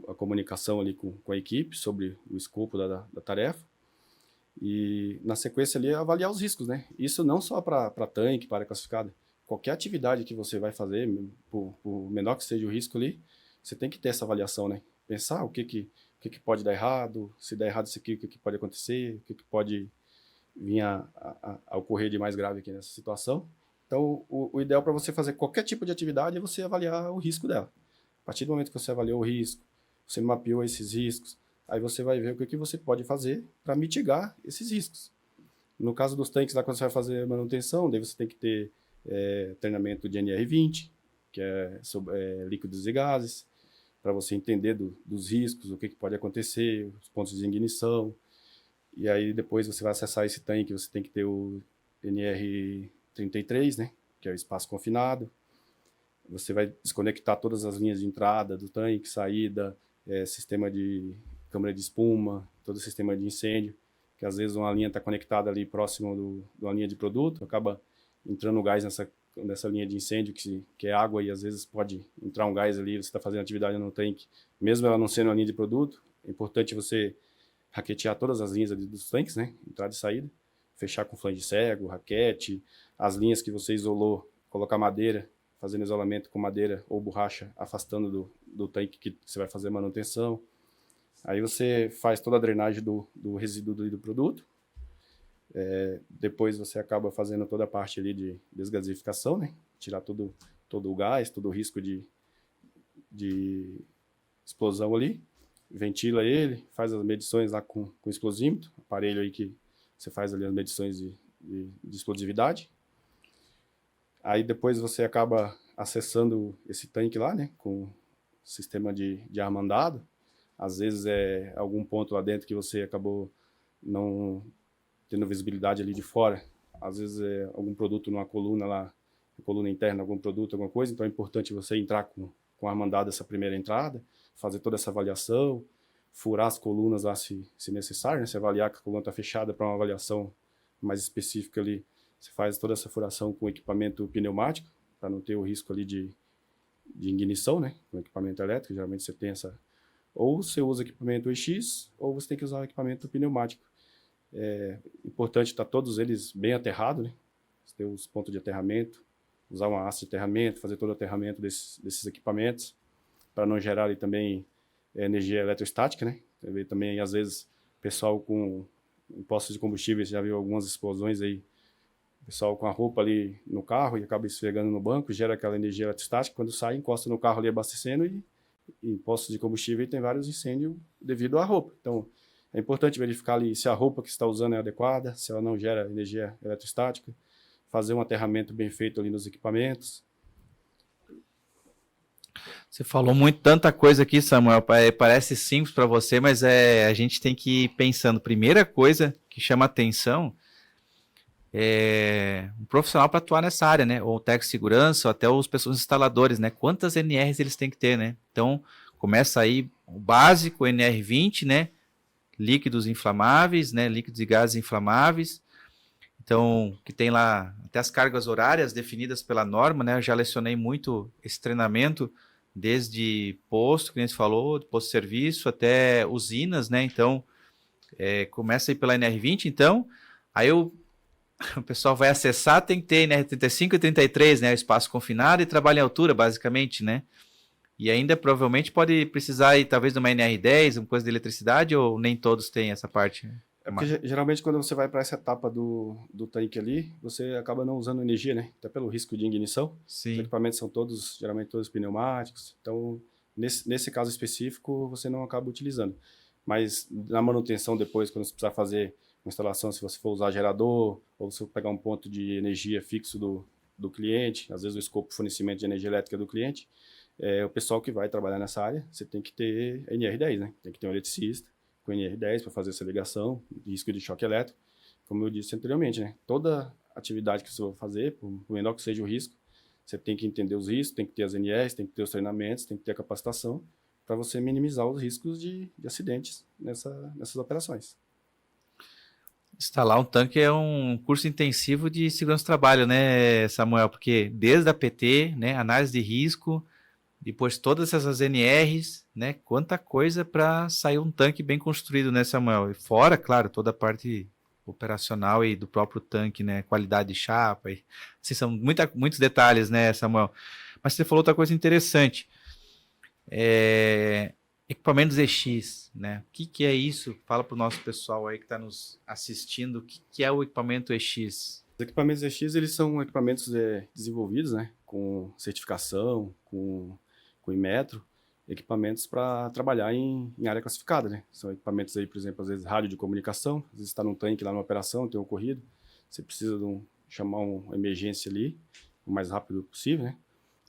a comunicação ali com a equipe sobre o escopo da tarefa. E, na sequência ali, avaliar os riscos, né? Isso não só para tanque, para área classificada. Qualquer atividade que você vai fazer, por menor que seja o risco ali, você tem que ter essa avaliação, né? Pensar o que pode dar errado, se der errado isso aqui, o que pode acontecer, o que pode vir a ocorrer de mais grave aqui nessa situação. Então, o ideal para você fazer qualquer tipo de atividade é você avaliar o risco dela. A partir do momento que você avaliou o risco, você mapeou esses riscos, aí você vai ver o que você pode fazer para mitigar esses riscos. No caso dos tanques, lá quando você vai fazer manutenção, daí você tem que ter treinamento de NR20, que é sobre líquidos e gases, para você entender dos riscos, o que pode acontecer, os pontos de ignição. E aí depois você vai acessar esse tanque, você tem que ter o NR33, né, que é o espaço confinado. Você vai desconectar todas as linhas de entrada do tanque, saída, sistema de câmara de espuma, todo o sistema de incêndio, que às vezes uma linha está conectada ali próximo de uma linha de produto, acaba entrando gás nessa linha de incêndio, que é água, e às vezes pode entrar um gás ali, você está fazendo atividade no tanque, mesmo ela não sendo uma linha de produto, é importante você raquetear todas as linhas ali dos tanques, né, entrada e saída, fechar com flange cego, raquete, as linhas que você isolou, colocar madeira, fazendo isolamento com madeira ou borracha, afastando do tanque que você vai fazer manutenção. Aí você faz toda a drenagem do resíduo do produto. Depois você acaba fazendo toda a parte ali de desgasificação, né? Tirar todo o gás, todo o risco de explosão ali. Ventila ele, faz as medições lá com explosímetro, aparelho aí que você faz ali as medições de explosividade. Aí depois você acaba acessando esse tanque lá, né? Com sistema de armandado. Às vezes é algum ponto lá dentro que você acabou não tendo visibilidade ali de fora. Às vezes é algum produto numa coluna lá, coluna interna, algum produto, alguma coisa. Então é importante você entrar com a armandada essa primeira entrada, fazer toda essa avaliação, furar as colunas lá se necessário, né? Se avaliar que a coluna está fechada para uma avaliação mais específica ali, você faz toda essa furação com equipamento pneumático, para não ter o risco ali de ignição, né? Com equipamento elétrico, geralmente você tem essa... Ou você usa equipamento EX, ou você tem que usar o equipamento pneumático. É importante estar todos eles bem aterrados, né? Você ter os pontos de aterramento, usar uma haste de aterramento, fazer todo o aterramento desses equipamentos, para não gerar ali também energia eletrostática, né? Também, às vezes, pessoal com postos de combustível, você já viu algumas explosões aí, pessoal com a roupa ali no carro e acaba esfregando no banco, gera aquela energia eletrostática, quando sai, encosta no carro ali abastecendo e em postos de combustível tem vários incêndios devido à roupa. Então, é importante verificar ali se a roupa que está usando é adequada, se ela não gera energia eletrostática, fazer um aterramento bem feito ali nos equipamentos. Você falou tanta coisa aqui, Samuel. Parece simples para você, mas a gente tem que ir pensando. Primeira coisa que chama atenção é um profissional para atuar nessa área, né? Ou técnico de segurança, ou até os pessoas instaladores, né? Quantas NRs eles têm que ter, né? Então, começa aí o básico, NR20, né? Líquidos inflamáveis, né? Líquidos e gases inflamáveis. Então, que tem lá até as cargas horárias definidas pela norma, né? Eu já lecionei muito esse treinamento, desde posto, que a gente falou, posto de serviço, até usinas, né? Então, começa aí pela NR20, então, aí o pessoal vai acessar, tem que ter NR35 e 33, né? O espaço confinado e trabalho em altura, basicamente, né? E ainda provavelmente pode precisar aí, talvez, de uma NR10, uma coisa de eletricidade, ou nem todos têm essa parte? É porque geralmente quando você vai para essa etapa do tanque ali, você acaba não usando energia, né? Até pelo risco de ignição. Sim. Os equipamentos são geralmente todos pneumáticos. Então, nesse caso específico, você não acaba utilizando. Mas na manutenção depois, quando você precisar fazer uma instalação, se você for usar gerador, ou se for pegar um ponto de energia fixo do cliente, às vezes o escopo de fornecimento de energia elétrica do cliente, o pessoal que vai trabalhar nessa área, você tem que ter NR10, né? Tem que ter um eletricista com NR10 para fazer essa ligação, risco de choque elétrico, como eu disse anteriormente, né? Toda atividade que você vai fazer, por menor que seja o risco, você tem que entender os riscos, tem que ter as NRs, tem que ter os treinamentos, tem que ter a capacitação para você minimizar os riscos de acidentes nessas operações. Instalar um tanque é um curso intensivo de segurança do trabalho, né, Samuel? Porque desde a PT, né, análise de risco, depois todas essas NRs, né, quanta coisa para sair um tanque bem construído, né, Samuel? E fora, claro, toda a parte operacional e do próprio tanque, né, qualidade de chapa, e, assim, são muitos detalhes, né, Samuel? Mas você falou outra coisa interessante, equipamentos EX, né? O que é isso? Fala para o nosso pessoal aí que está nos assistindo, o que é o equipamento EX? Os equipamentos EX, eles são equipamentos desenvolvidos, né, com certificação, com Inmetro, equipamentos para trabalhar em área classificada, né? São equipamentos aí, por exemplo, às vezes rádio de comunicação, às vezes está num tanque lá numa operação, tem um ocorrido, você precisa chamar uma emergência ali, o mais rápido possível, né?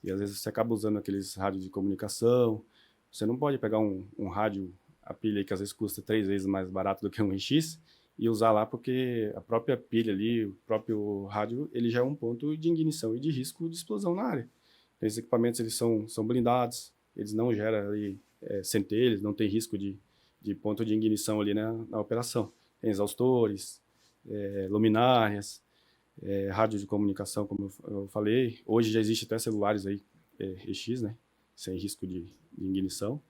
E às vezes você acaba usando aqueles rádios de comunicação, você não pode pegar um rádio, a pilha que às vezes custa 3 vezes mais barato do que um EX, e usar lá porque a própria pilha ali, o próprio rádio, ele já é um ponto de ignição e de risco de explosão na área. Esses equipamentos, eles são blindados, eles não geram ali, centelhas, não tem risco de ponto de ignição ali na operação. Tem exaustores, luminárias, rádio de comunicação, como eu falei. Hoje já existe até celulares aí, EX, né? Sem risco de ignição.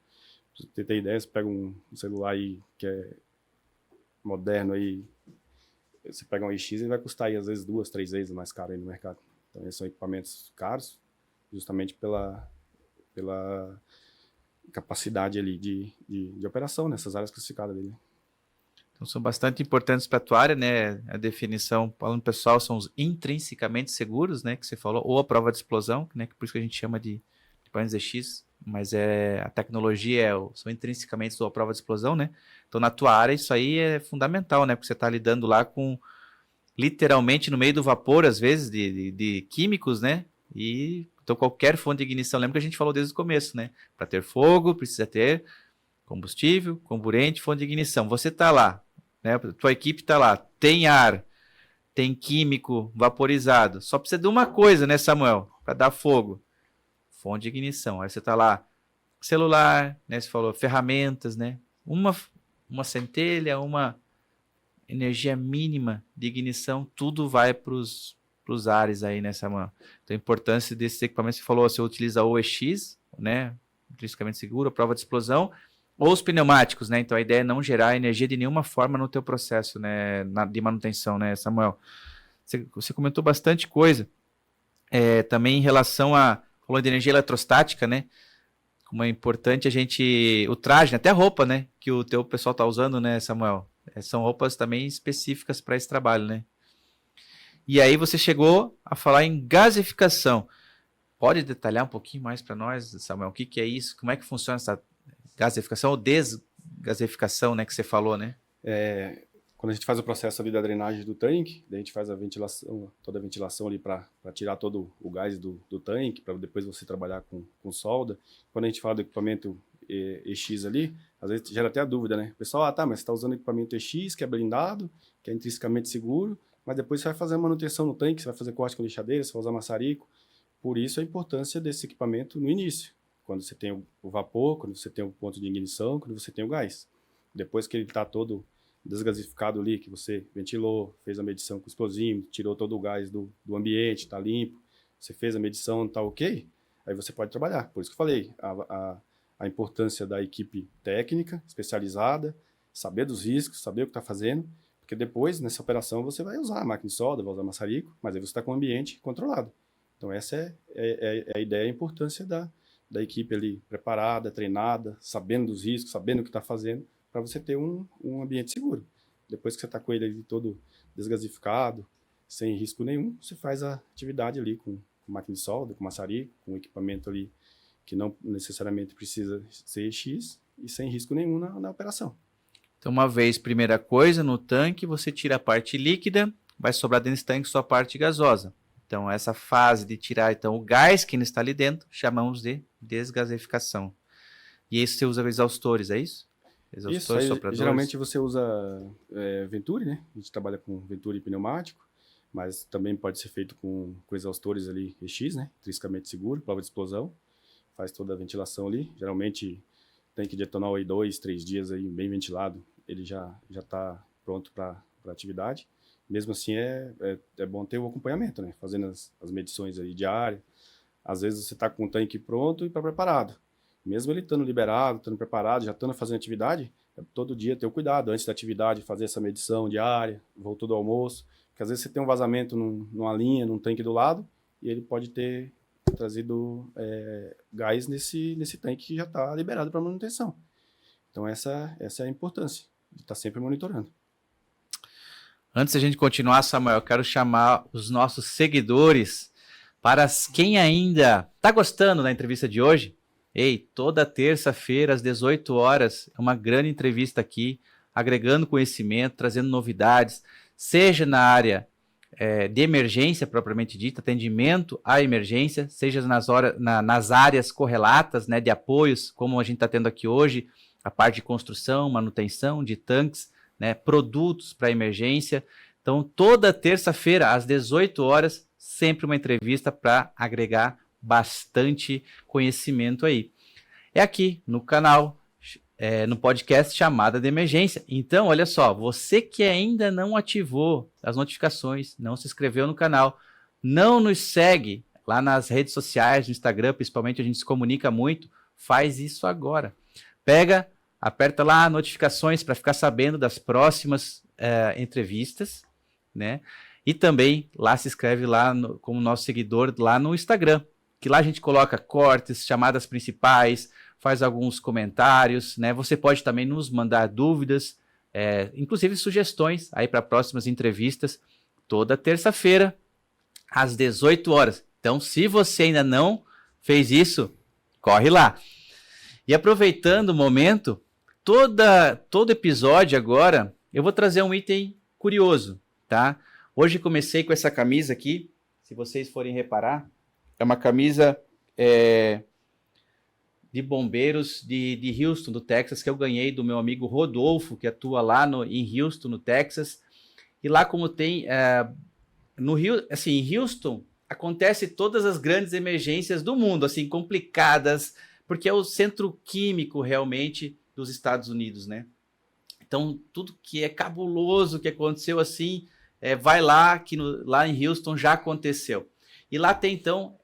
Pra você ter ideia, você pega um celular aí que é moderno aí, você pega um EX e vai custar aí às vezes 2, 3 vezes mais caro aí no mercado. Então, esses são equipamentos caros, justamente pela capacidade ali de operação nessas áreas classificadas dele. Então, são bastante importantes para a tua área, né? A definição, falando pessoal, são os intrinsecamente seguros, né? Que você falou, ou a prova de explosão, né? Que por isso que a gente chama de equipamentos EX, mas a tecnologia são intrinsecamente a prova de explosão, né? Então, na tua área, isso aí é fundamental, né? Porque você está lidando lá com, literalmente, no meio do vapor, às vezes, de químicos, né? Então, qualquer fonte de ignição, lembra que a gente falou desde o começo, né? Para ter fogo, precisa ter combustível, comburente, fonte de ignição. Você está lá, né? Tua equipe está lá, tem ar, tem químico vaporizado. Só precisa de uma coisa, né, Samuel? Para dar fogo. Fonte de ignição. Aí você está lá, celular, né? Você falou ferramentas, né? Uma centelha, uma energia mínima de ignição, tudo vai para os ares aí, né, Samuel? Então, a importância desses equipamentos, você falou, você utiliza o EX, né? Intrinsecamente seguro, a prova de explosão, ou os pneumáticos, né? Então, a ideia é não gerar energia de nenhuma forma no teu processo, né? De manutenção, né, Samuel? Você comentou bastante coisa. Também em relação falou de energia eletrostática, né? Como é importante a gente... O traje, até a roupa, né? Que o teu pessoal tá usando, né, Samuel? São roupas também específicas para esse trabalho, né? E aí você chegou a falar em gasificação. Pode detalhar um pouquinho mais para nós, Samuel? O que é isso? Como é que funciona essa gasificação ou desgasificação, né, que você falou, né? Quando a gente faz o processo ali da drenagem do tanque, daí a gente faz a ventilação, toda a ventilação ali para tirar todo o gás do tanque, para depois você trabalhar com solda. Quando a gente fala do equipamento EX ali, às vezes gera até a dúvida, né? O pessoal, mas você está usando equipamento EX, que é blindado, que é intrinsecamente seguro, mas depois você vai fazer a manutenção no tanque, você vai fazer corte com lixadeira, você vai usar maçarico. Por isso a importância desse equipamento no início, quando você tem o vapor, quando você tem o ponto de ignição, quando você tem o gás. Depois que ele está todo desgasificado ali, que você ventilou, fez a medição com o explosímetro, tirou todo o gás do ambiente, está limpo, você fez a medição, está ok, aí você pode trabalhar. Por isso que eu falei, a importância da equipe técnica, especializada, saber dos riscos, saber o que está fazendo, porque depois, nessa operação, você vai usar a máquina de solda, vai usar maçarico, mas aí você está com o ambiente controlado. Então essa é a ideia, a importância da equipe ali preparada, treinada, sabendo dos riscos, sabendo o que está fazendo, para você ter um ambiente seguro. Depois que você está com ele ali todo desgasificado, sem risco nenhum, você faz a atividade ali com máquina de solda, com maçarico, com equipamento ali que não necessariamente precisa ser EX e sem risco nenhum na operação. Então, uma vez, primeira coisa, no tanque, você tira a parte líquida, vai sobrar dentro desse tanque só a parte gasosa. Então, essa fase de tirar então, o gás que ainda está ali dentro, chamamos de desgaseificação. E isso você usa exaustores, é isso? Isso, Exaustores, aí, sopradores? geralmente você usa Venturi, né? A gente trabalha com Venturi pneumático, mas também pode ser feito com exaustores ali EX, né? Intrinsecamente seguro, prova de explosão. Faz toda a ventilação ali. Geralmente, tanque de etanol aí 2, 3 dias aí bem ventilado, ele já está pronto para atividade. Mesmo assim, é bom ter o acompanhamento, né? Fazendo as medições aí diárias. Às vezes você está com o tanque pronto e está preparado. Mesmo ele estando liberado, estando preparado, já estando fazendo atividade, todo dia ter o cuidado, antes da atividade, fazer essa medição diária, voltou do almoço, porque às vezes você tem um vazamento numa linha, num tanque do lado, e ele pode ter trazido gás nesse tanque que já está liberado para manutenção. Então essa é a importância, de estar sempre monitorando. Antes da gente continuar, Samuel, eu quero chamar os nossos seguidores para quem ainda está gostando da entrevista de hoje. Ei, toda terça-feira às 18 horas, é uma grande entrevista aqui, agregando conhecimento, trazendo novidades, seja na área de emergência propriamente dita, atendimento à emergência, seja nas áreas correlatas, né, de apoios, como a gente está tendo aqui hoje, a parte de construção, manutenção de tanques, né, produtos para emergência. Então, toda terça-feira às 18 horas, sempre uma entrevista para agregar bastante conhecimento aí. É aqui no canal, no podcast Chamada de Emergência. Então, olha só, você que ainda não ativou as notificações, não se inscreveu no canal, não nos segue lá nas redes sociais, no Instagram, principalmente, a gente se comunica muito, faz isso agora. Aperta lá notificações para ficar sabendo das próximas entrevistas, né? E também lá se inscreve lá como nosso seguidor lá no Instagram, que lá a gente coloca cortes, chamadas principais, faz alguns comentários, né? Você pode também nos mandar dúvidas, inclusive sugestões aí para próximas entrevistas, toda terça-feira, às 18 horas. Então, se você ainda não fez isso, corre lá. E aproveitando o momento, todo episódio agora, eu vou trazer um item curioso, tá? Hoje comecei com essa camisa aqui, se vocês forem reparar, é uma camisa de bombeiros de Houston, do Texas, que eu ganhei do meu amigo Rodolfo, que atua lá em Houston, no Texas. E lá como tem, em Houston, acontece todas as grandes emergências do mundo, assim, complicadas, porque é o centro químico realmente dos Estados Unidos, né? Então, tudo que é cabuloso, que aconteceu assim, vai lá, que lá em Houston já aconteceu. E lá tem, então,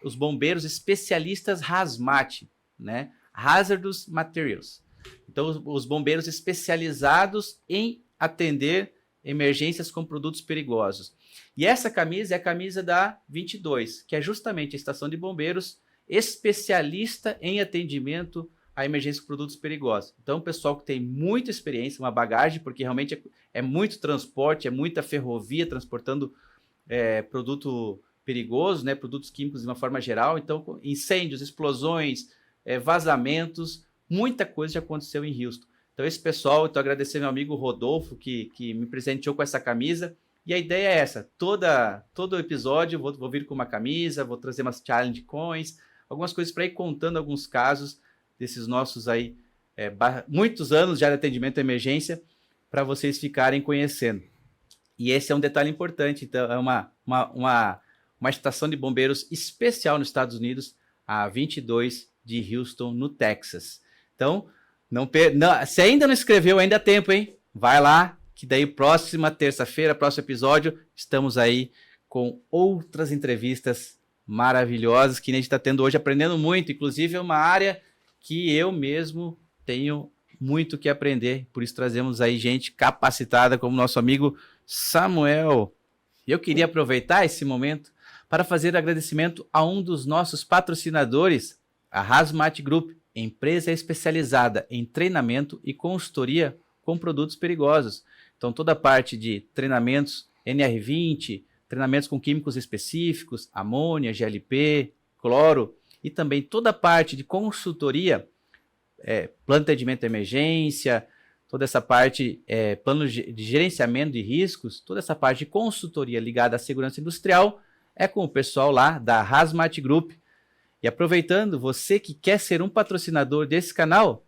os bombeiros especialistas HAZMAT, né? Hazardous Materials. Então, os bombeiros especializados em atender emergências com produtos perigosos. E essa camisa é a camisa da 22, que é justamente a estação de bombeiros especialista em atendimento a emergência com produtos perigosos. Então, o pessoal que tem muita experiência, uma bagagem, porque realmente é muito transporte, é muita ferrovia transportando produto perigoso, né, produtos químicos de uma forma geral. Então, incêndios, explosões, vazamentos, muita coisa já aconteceu em Houston. Então, esse pessoal, então agradecer meu amigo Rodolfo, que me presenteou com essa camisa. E a ideia é essa, todo episódio vou vir com uma camisa, vou trazer umas challenge coins, algumas coisas para ir contando alguns casos desses nossos aí, muitos anos já de atendimento à emergência, para vocês ficarem conhecendo. E esse é um detalhe importante, então é uma estação de bombeiros especial nos Estados Unidos, a 22 de Houston, no Texas. Então, se ainda não inscreveu, ainda há tempo, hein? Vai lá, que daí próxima terça-feira, próximo episódio, estamos aí com outras entrevistas maravilhosas que a gente está tendo hoje, aprendendo muito. Inclusive, é uma área que eu mesmo tenho muito que aprender. Por isso trazemos aí gente capacitada, como nosso amigo Samuel. Eu queria aproveitar esse momento para fazer agradecimento a um dos nossos patrocinadores, a HAZMAT Group, empresa especializada em treinamento e consultoria com produtos perigosos. Então, toda a parte de treinamentos NR20, treinamentos com químicos específicos, amônia, GLP, cloro, e também toda a parte de consultoria, plano de atendimento à emergência, toda essa parte, plano de gerenciamento de riscos, toda essa parte de consultoria ligada à segurança industrial, é com o pessoal lá da Hazmat Group. E aproveitando, você que quer ser um patrocinador desse canal,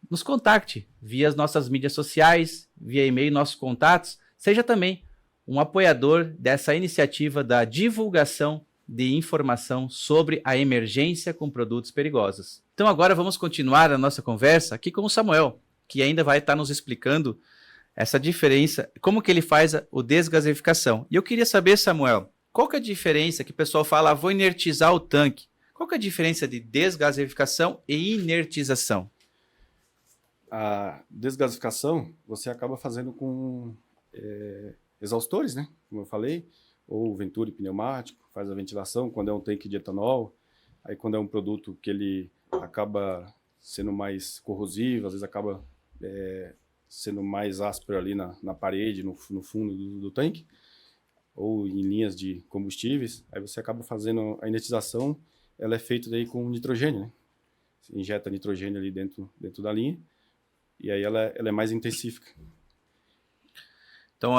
nos contacte via as nossas mídias sociais, via e-mail, nossos contatos. Seja também um apoiador dessa iniciativa da divulgação de informação sobre a emergência com produtos perigosos. Então agora vamos continuar a nossa conversa aqui com o Samuel, que ainda vai estar nos explicando essa diferença, como que ele faz o desgaseificação. E eu queria saber, Samuel, qual que é a diferença que o pessoal fala, vou inertizar o tanque? Qual que é a diferença de desgaseificação e inertização? A desgasificação você acaba fazendo com exaustores, né? Como eu falei, ou Venturi pneumático, faz a ventilação quando é um tanque de etanol. Aí quando é um produto que ele acaba sendo mais corrosivo, às vezes acaba sendo mais áspero ali na parede, no fundo do tanque, ou em linhas de combustíveis, aí você acaba fazendo a inertização, ela é feita daí com nitrogênio, né? Você injeta nitrogênio ali dentro da linha, e aí ela é mais intensífica. Então,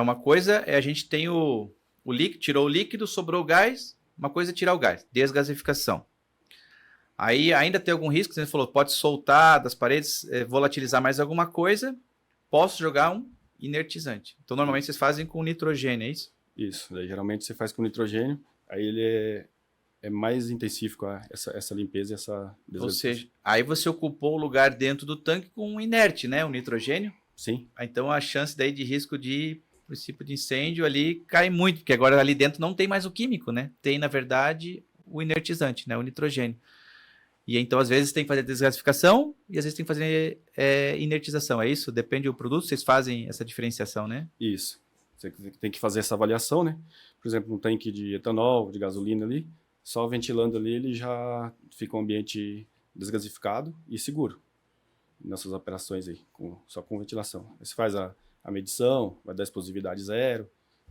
uma coisa é a gente tem o líquido, tirou o líquido, sobrou o gás, uma coisa é tirar o gás, desgasificação. Aí ainda tem algum risco, você falou, pode soltar das paredes, volatilizar mais alguma coisa, posso jogar um inertizante. Então, normalmente vocês fazem com nitrogênio, é isso? Isso, daí, geralmente você faz com nitrogênio, aí ele é mais intensífico essa limpeza e essa desgasificação. Ou seja, aí você ocupou o lugar dentro do tanque com um inerte, né? O nitrogênio. Sim. Então a chance daí de risco de princípio de incêndio ali cai muito, porque agora ali dentro não tem mais o químico, né? Tem, na verdade, o inertizante, né? O nitrogênio. E então, às vezes, tem que fazer desgasificação e às vezes tem que fazer inertização. É isso? Depende do produto, vocês fazem essa diferenciação, né? Isso. Você tem que fazer essa avaliação, né? Por exemplo, um tanque de etanol, de gasolina ali, só ventilando ali, ele já fica um ambiente desgasificado e seguro. Nessas operações aí, só com ventilação. Aí você faz a medição, vai dar explosividade zero,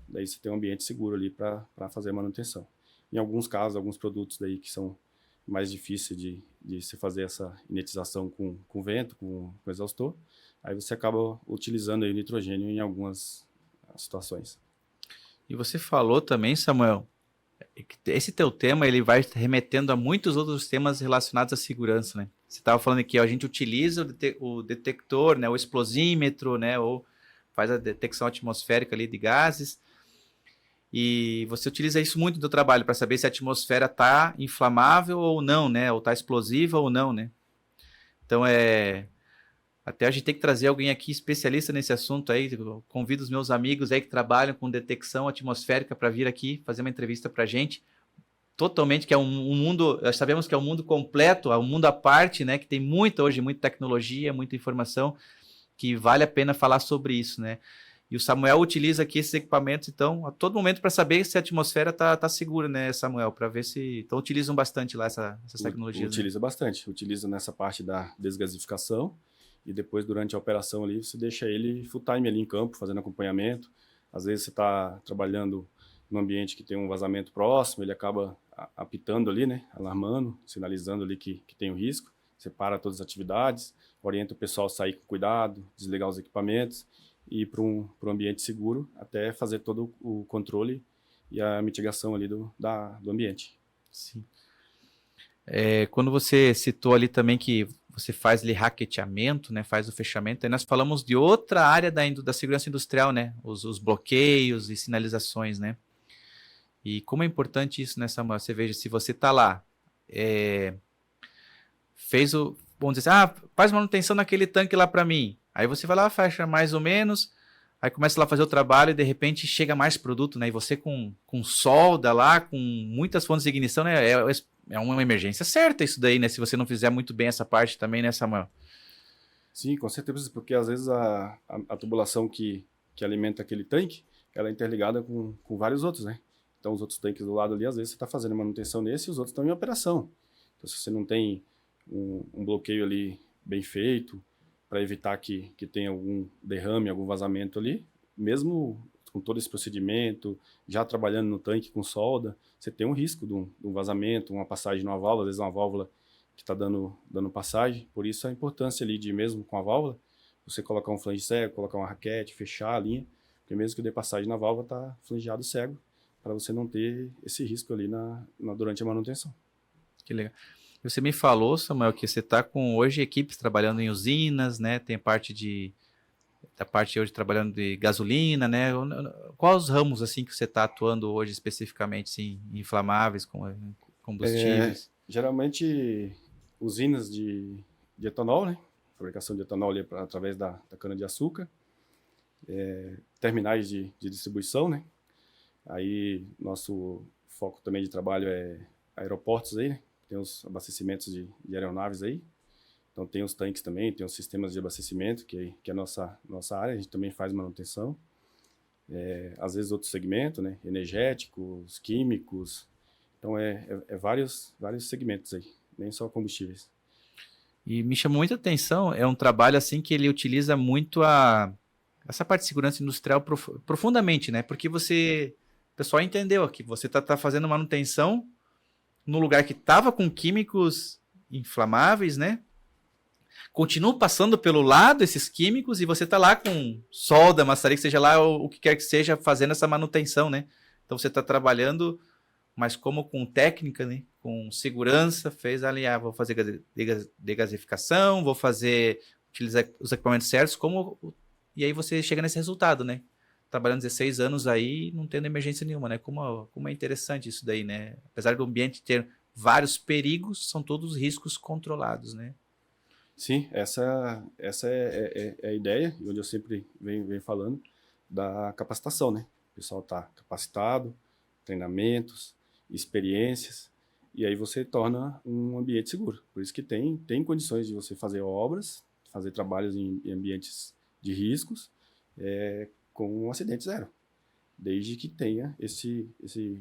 daí você tem um ambiente seguro ali para fazer a manutenção. Em alguns casos, alguns produtos daí que são mais difíceis de se fazer essa inertização com vento, com exaustor, aí você acaba utilizando aí o nitrogênio em algumas situações. E você falou também, Samuel, esse teu tema ele vai remetendo a muitos outros temas relacionados à segurança, né? Você estava falando aqui, ó, a gente utiliza o detector, né, o explosímetro, né, ou faz a detecção atmosférica ali de gases, e você utiliza isso muito no teu trabalho para saber se a atmosfera está inflamável ou não, né, ou está explosiva ou não, né? Então até a gente tem que trazer alguém aqui especialista nesse assunto aí. Eu convido os meus amigos aí que trabalham com detecção atmosférica para vir aqui fazer uma entrevista para a gente. Totalmente, que é um mundo, nós sabemos que é um mundo completo, é um mundo à parte, né? Que tem muita tecnologia, muita informação, que vale a pena falar sobre isso, né? E o Samuel utiliza aqui esses equipamentos, então, a todo momento para saber se a atmosfera está segura, né, Samuel? Para ver se... Então, utilizam bastante lá essas tecnologias. Utiliza, né? Bastante. Utiliza nessa parte da desgasificação. E depois, durante a operação ali, você deixa ele full time ali em campo, fazendo acompanhamento. Às vezes você está trabalhando num ambiente que tem um vazamento próximo, ele acaba apitando ali, né? Alarmando, sinalizando ali que tem um risco. Você para todas as atividades, orienta o pessoal a sair com cuidado, desligar os equipamentos e ir para um ambiente seguro, até fazer todo o controle e a mitigação ali do ambiente. Sim. Quando você citou ali também que você faz ali hacketeamento, né, faz o fechamento, aí nós falamos de outra área da segurança industrial, né, os bloqueios e sinalizações, né, e como é importante isso, né, Samuel? Você veja, se você está lá, vamos dizer assim, faz manutenção naquele tanque lá para mim, aí você vai lá, fecha mais ou menos, aí começa lá a fazer o trabalho e de repente chega mais produto, né, e você com solda lá, com muitas fontes de ignição, né, é uma emergência certa isso daí, né? Se você não fizer muito bem essa parte também, né, Samuel? Sim, com certeza, porque às vezes a tubulação que alimenta aquele tanque, ela é interligada com vários outros, né? Então os outros tanques do lado ali, às vezes você está fazendo manutenção nesse e os outros estão em operação. Então se você não tem um bloqueio ali bem feito, para evitar que tenha algum derrame, algum vazamento ali, mesmo com todo esse procedimento, já trabalhando no tanque com solda, você tem um risco de um vazamento, uma passagem numa válvula, às vezes uma válvula que está dando passagem, por isso a importância ali de mesmo com a válvula, você colocar um flange cego, colocar uma raquete, fechar a linha, porque mesmo que dê passagem na válvula, tá flangeado cego, para você não ter esse risco ali durante a manutenção. Que legal. Você me falou, Samuel, que você está com hoje equipes trabalhando em usinas, né? Tem da parte hoje trabalhando de gasolina, né? Quais os ramos assim que você está atuando hoje especificamente, sim, inflamáveis, combustíveis? Geralmente usinas de etanol, né? Fabricação de etanol ali através da cana de açúcar, terminais de distribuição, né? Aí nosso foco também de trabalho é aeroportos aí, né? Tem os abastecimentos de aeronaves aí. Então tem os tanques também, tem os sistemas de abastecimento, que é a nossa área, a gente também faz manutenção. Às vezes outro segmento, né? Energéticos, químicos. Então vários segmentos aí, nem só combustíveis. E me chamou muita atenção, é um trabalho assim que ele utiliza muito essa parte de segurança industrial profundamente, né? Porque o pessoal entendeu aqui, você tá fazendo manutenção no lugar que estava com químicos inflamáveis, né? Continua passando pelo lado esses químicos e você está lá com solda, maçarico, seja lá o que quer que seja, fazendo essa manutenção, né? Então você está trabalhando, mas como com técnica, né? Com segurança, fez ali, vou fazer degasificação, vou utilizar os equipamentos certos, e aí você chega nesse resultado, né? Trabalhando 16 anos aí, não tendo emergência nenhuma, né? Como é interessante isso daí, né? Apesar do ambiente ter vários perigos, são todos riscos controlados, né? Sim, essa é a ideia, onde eu sempre venho falando, da capacitação, né? O pessoal está capacitado, treinamentos, experiências, e aí você torna um ambiente seguro. Por isso que tem condições de você fazer obras, fazer trabalhos em ambientes de riscos, com um acidente zero. Desde que tenha esse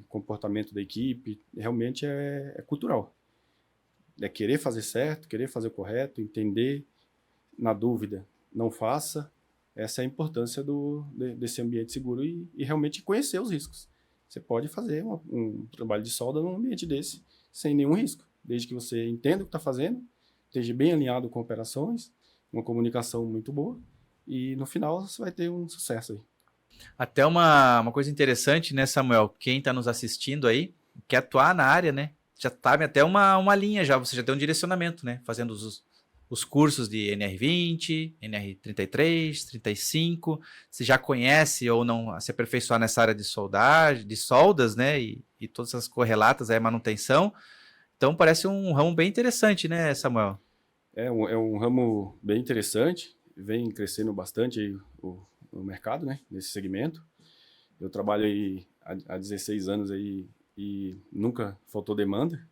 comportamento da equipe, realmente é cultural. É querer fazer certo, querer fazer o correto, entender, na dúvida, não faça. Essa é a importância desse ambiente seguro e realmente conhecer os riscos. Você pode fazer um trabalho de solda num ambiente desse sem nenhum risco, desde que você entenda o que está fazendo, esteja bem alinhado com operações, uma comunicação muito boa e no final você vai ter um sucesso aí. Até uma coisa interessante, né, Samuel? Quem está nos assistindo aí, quer atuar na área, né? Já sabe até uma linha já, você já tem um direcionamento, né? Fazendo os cursos de NR20, NR33, 35, você já conhece ou não se aperfeiçoar nessa área de soldagem, de soldas, né? E todas essas correlatas aí, manutenção. Então parece um ramo bem interessante, né, Samuel? É um ramo bem interessante, vem crescendo bastante aí o mercado, né, nesse segmento. Eu trabalho aí há 16 anos aí e nunca faltou demanda,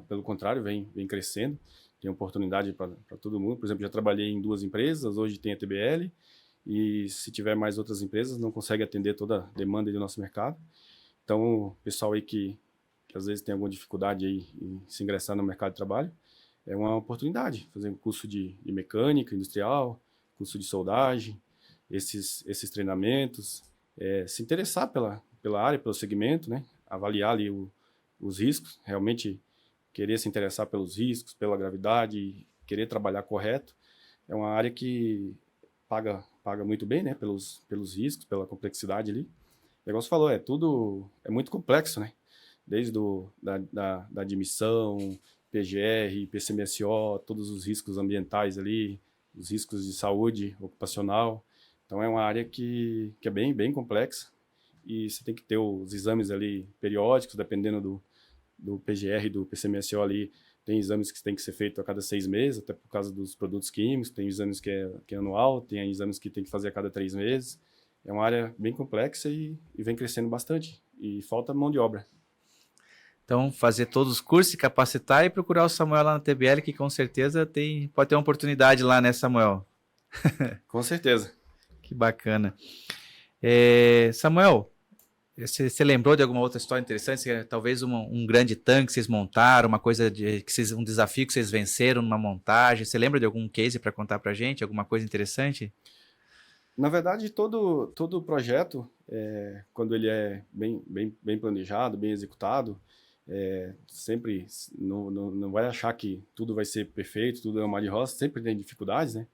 pelo contrário, vem crescendo, tem oportunidade para todo mundo. Por exemplo, já trabalhei em 2 empresas, hoje tem a TBL, e se tiver mais outras empresas, não consegue atender toda a demanda do nosso mercado. Então, o pessoal aí que às vezes tem alguma dificuldade aí em se ingressar no mercado de trabalho, é uma oportunidade, fazer um curso de mecânica industrial, curso de soldagem, esses treinamentos, se interessar pela área, pelo segmento, né? Avaliar ali os riscos, realmente querer se interessar pelos riscos, pela gravidade, querer trabalhar correto. É uma área que paga muito bem, né? Pelos riscos, pela complexidade ali. O negócio falou, é muito complexo, né? Desde da admissão, PGR, PCMSO, todos os riscos ambientais ali, os riscos de saúde ocupacional. Então é uma área que é bem complexa e você tem que ter os exames ali periódicos, dependendo do PGR e do PCMSO ali. Tem exames que tem que ser feito a cada 6 meses, até por causa dos produtos químicos. Tem exames que é anual, tem exames que tem que fazer a cada 3 meses. É uma área bem complexa e vem crescendo bastante. E falta mão de obra. Então, fazer todos os cursos, se capacitar e procurar o Samuel lá na TBL, que com certeza pode ter uma oportunidade lá, né, Samuel? Com certeza. Que bacana. Samuel, você lembrou de alguma outra história interessante? Talvez um grande tanque que vocês montaram, uma coisa um desafio que vocês venceram numa montagem. Você lembra de algum case para contar para gente? Alguma coisa interessante? Na verdade, todo projeto, quando ele é bem planejado, bem executado, sempre não vai achar que tudo vai ser perfeito, tudo é um mar de rosa, sempre tem dificuldades, né?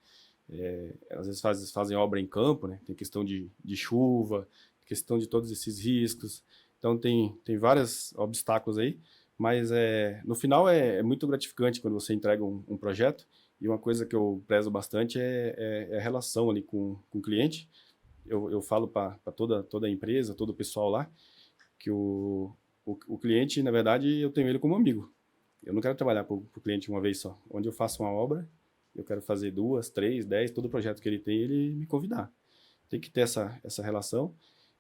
Às vezes fazem obra em campo, né? Tem questão de chuva, questão de todos esses riscos. Então tem vários obstáculos aí, mas no final é muito gratificante quando você entrega um projeto. E uma coisa que eu prezo bastante é a relação ali com o cliente. Eu falo para toda a empresa, todo o pessoal lá, que o cliente, na verdade, eu tenho ele como amigo. Eu não quero trabalhar para o cliente uma vez só. Onde eu faço uma obra, eu quero fazer 2, 3, 10, todo projeto que ele tem, ele me convidar. Tem que ter essa relação.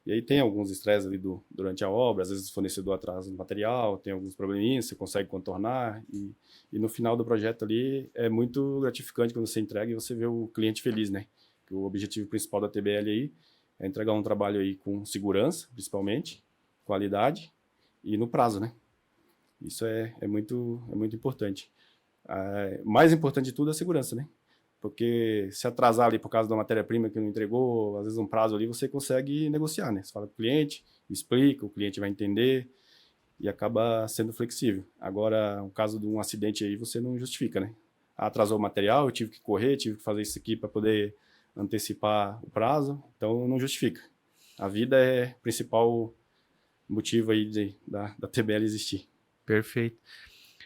E aí tem alguns estresses ali durante a obra, às vezes o fornecedor atrasa no material, tem alguns probleminhas, você consegue contornar. E no final do projeto ali é muito gratificante quando você entrega e você vê o cliente feliz, né? Que o objetivo principal da TBL aí é entregar um trabalho aí com segurança, principalmente, qualidade e no prazo, né? Isso é muito importante. Mais importante de tudo é a segurança, né? Porque se atrasar ali por causa da matéria-prima que não entregou, às vezes um prazo ali, você consegue negociar, né? Você fala com o cliente, explica, o cliente vai entender e acaba sendo flexível. Agora, no caso de um acidente aí, você não justifica, né? Atrasou o material, eu tive que correr, tive que fazer isso aqui para poder antecipar o prazo, então não justifica. A vida é o principal motivo aí da TBL existir. Perfeito.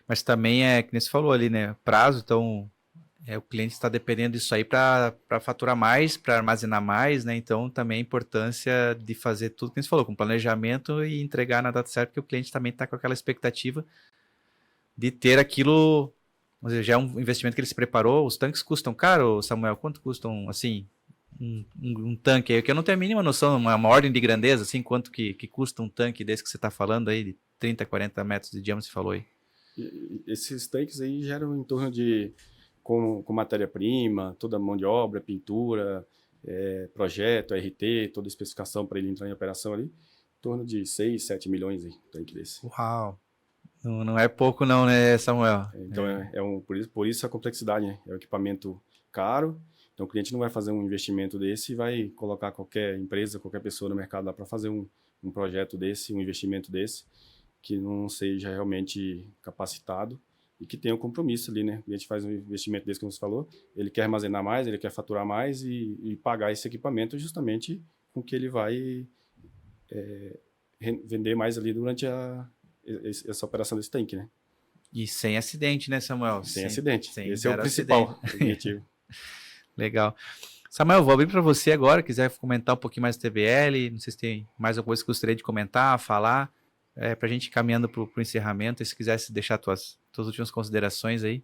Mas também que nem você falou ali, né? Prazo, então o cliente está dependendo disso aí para faturar mais, para armazenar mais, né? Então também a importância de fazer tudo que você falou, com planejamento e entregar na data certa, porque o cliente também está com aquela expectativa de ter aquilo, ou seja, já é um investimento que ele se preparou. Os tanques custam caro, Samuel? Quanto custam, assim, um tanque aí? Que eu não tenho a mínima noção, uma ordem de grandeza, assim, quanto que custa um tanque desse que você está falando aí, de 30, 40 metros de diâmetro, você falou aí. Esses tanques aí geram em torno de, com matéria-prima, toda a mão de obra, pintura, projeto, RT, toda a especificação para ele entrar em operação ali, em torno de 6, 7 milhões aí, um tanque desse. Uau! Não é pouco não, né, Samuel? Então, por isso a complexidade, né? É um equipamento caro, então o cliente não vai fazer um investimento desse e vai colocar qualquer empresa, qualquer pessoa no mercado lá para fazer um projeto desse, um investimento desse, que não seja realmente capacitado e que tenha um compromisso ali, né? O cliente faz um investimento desse, como você falou, ele quer armazenar mais, ele quer faturar mais e pagar esse equipamento justamente com que ele vai vender mais ali durante essa operação desse tanque, né? E sem acidente, né, Samuel? Sem acidente. Sem Esse é o principal objetivo. Legal. Samuel, vou abrir para você agora, quiser comentar um pouquinho mais do TBL, não sei se tem mais alguma coisa que gostaria de comentar, falar, para a gente ir caminhando para o encerramento, e se quisesse deixar tuas últimas considerações aí.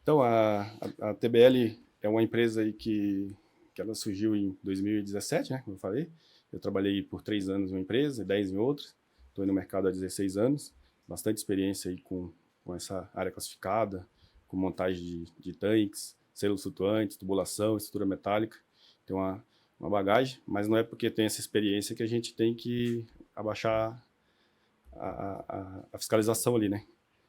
Então, a TBL é uma empresa aí que ela surgiu em 2017, né, como eu falei. Eu trabalhei por 3 anos em uma empresa, 10 em outras. Estou no mercado há 16 anos, bastante experiência aí com essa área classificada, com montagem de tanques, selos flutuantes, tubulação, estrutura metálica. Tem uma bagagem, mas não é porque tem essa experiência que a gente tem que abaixar a fiscalização ali, né?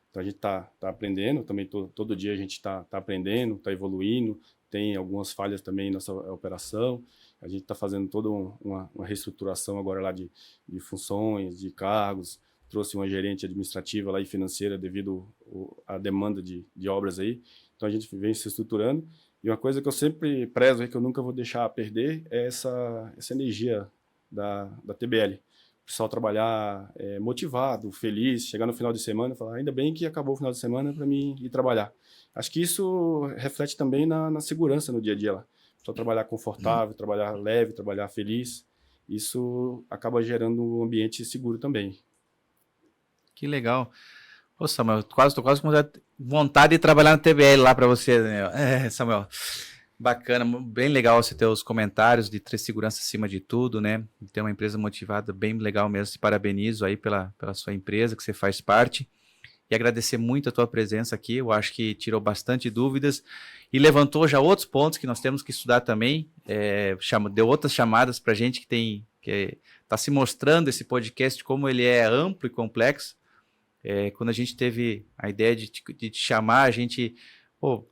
Então a gente tá aprendendo, também todo dia a gente está aprendendo, está evoluindo, tem algumas falhas também em nossa operação. A gente está fazendo toda uma reestruturação agora lá de funções, de cargos. Trouxe uma gerente administrativa lá e financeira devido à demanda de obras aí. Então a gente vem se estruturando. E uma coisa que eu sempre prezo, que eu nunca vou deixar perder, é essa energia da TBL. O pessoal trabalhar motivado, feliz, chegar no final de semana e falar, ainda bem que acabou o final de semana para mim ir trabalhar. Acho que isso reflete também na segurança no dia a dia lá. Só trabalhar confortável, trabalhar leve, trabalhar feliz. Isso acaba gerando um ambiente seguro também. Que legal. Ô, Samuel, tô quase com vontade de trabalhar na TBL lá para você, né? Samuel. Bacana, bem legal você ter os comentários de ter segurança acima de tudo, né? De ter uma empresa motivada, bem legal mesmo. Te parabenizo aí pela sua empresa, que você faz parte. E agradecer muito a tua presença aqui. Eu acho que tirou bastante dúvidas e levantou já outros pontos que nós temos que estudar também. Deu outras chamadas para a gente que está se mostrando esse podcast como ele é amplo e complexo. Quando a gente teve a ideia de te chamar, a gente...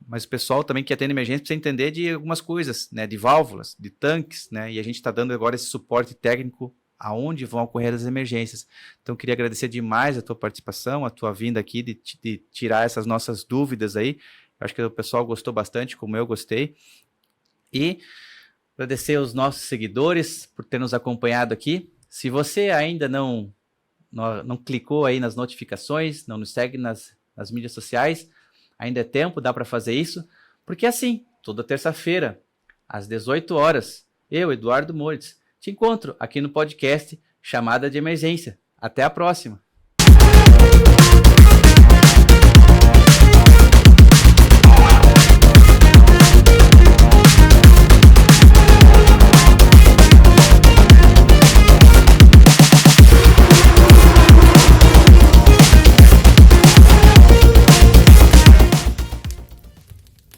mas o pessoal também que atende emergência precisa entender de algumas coisas, né? De válvulas, de tanques, né? E a gente está dando agora esse suporte técnico aonde vão ocorrer as emergências. Então, queria agradecer demais a tua participação, a tua vinda aqui, de tirar essas nossas dúvidas aí. Acho que o pessoal gostou bastante, como eu gostei. E agradecer aos nossos seguidores por ter nos acompanhado aqui. Se você ainda não clicou aí nas notificações, não nos segue nas mídias sociais, ainda é tempo, dá para fazer isso. Porque assim, toda terça-feira, às 18 horas, eu, Eduardo Moritz, te encontro aqui no podcast Chamada de Emergência. Até a próxima!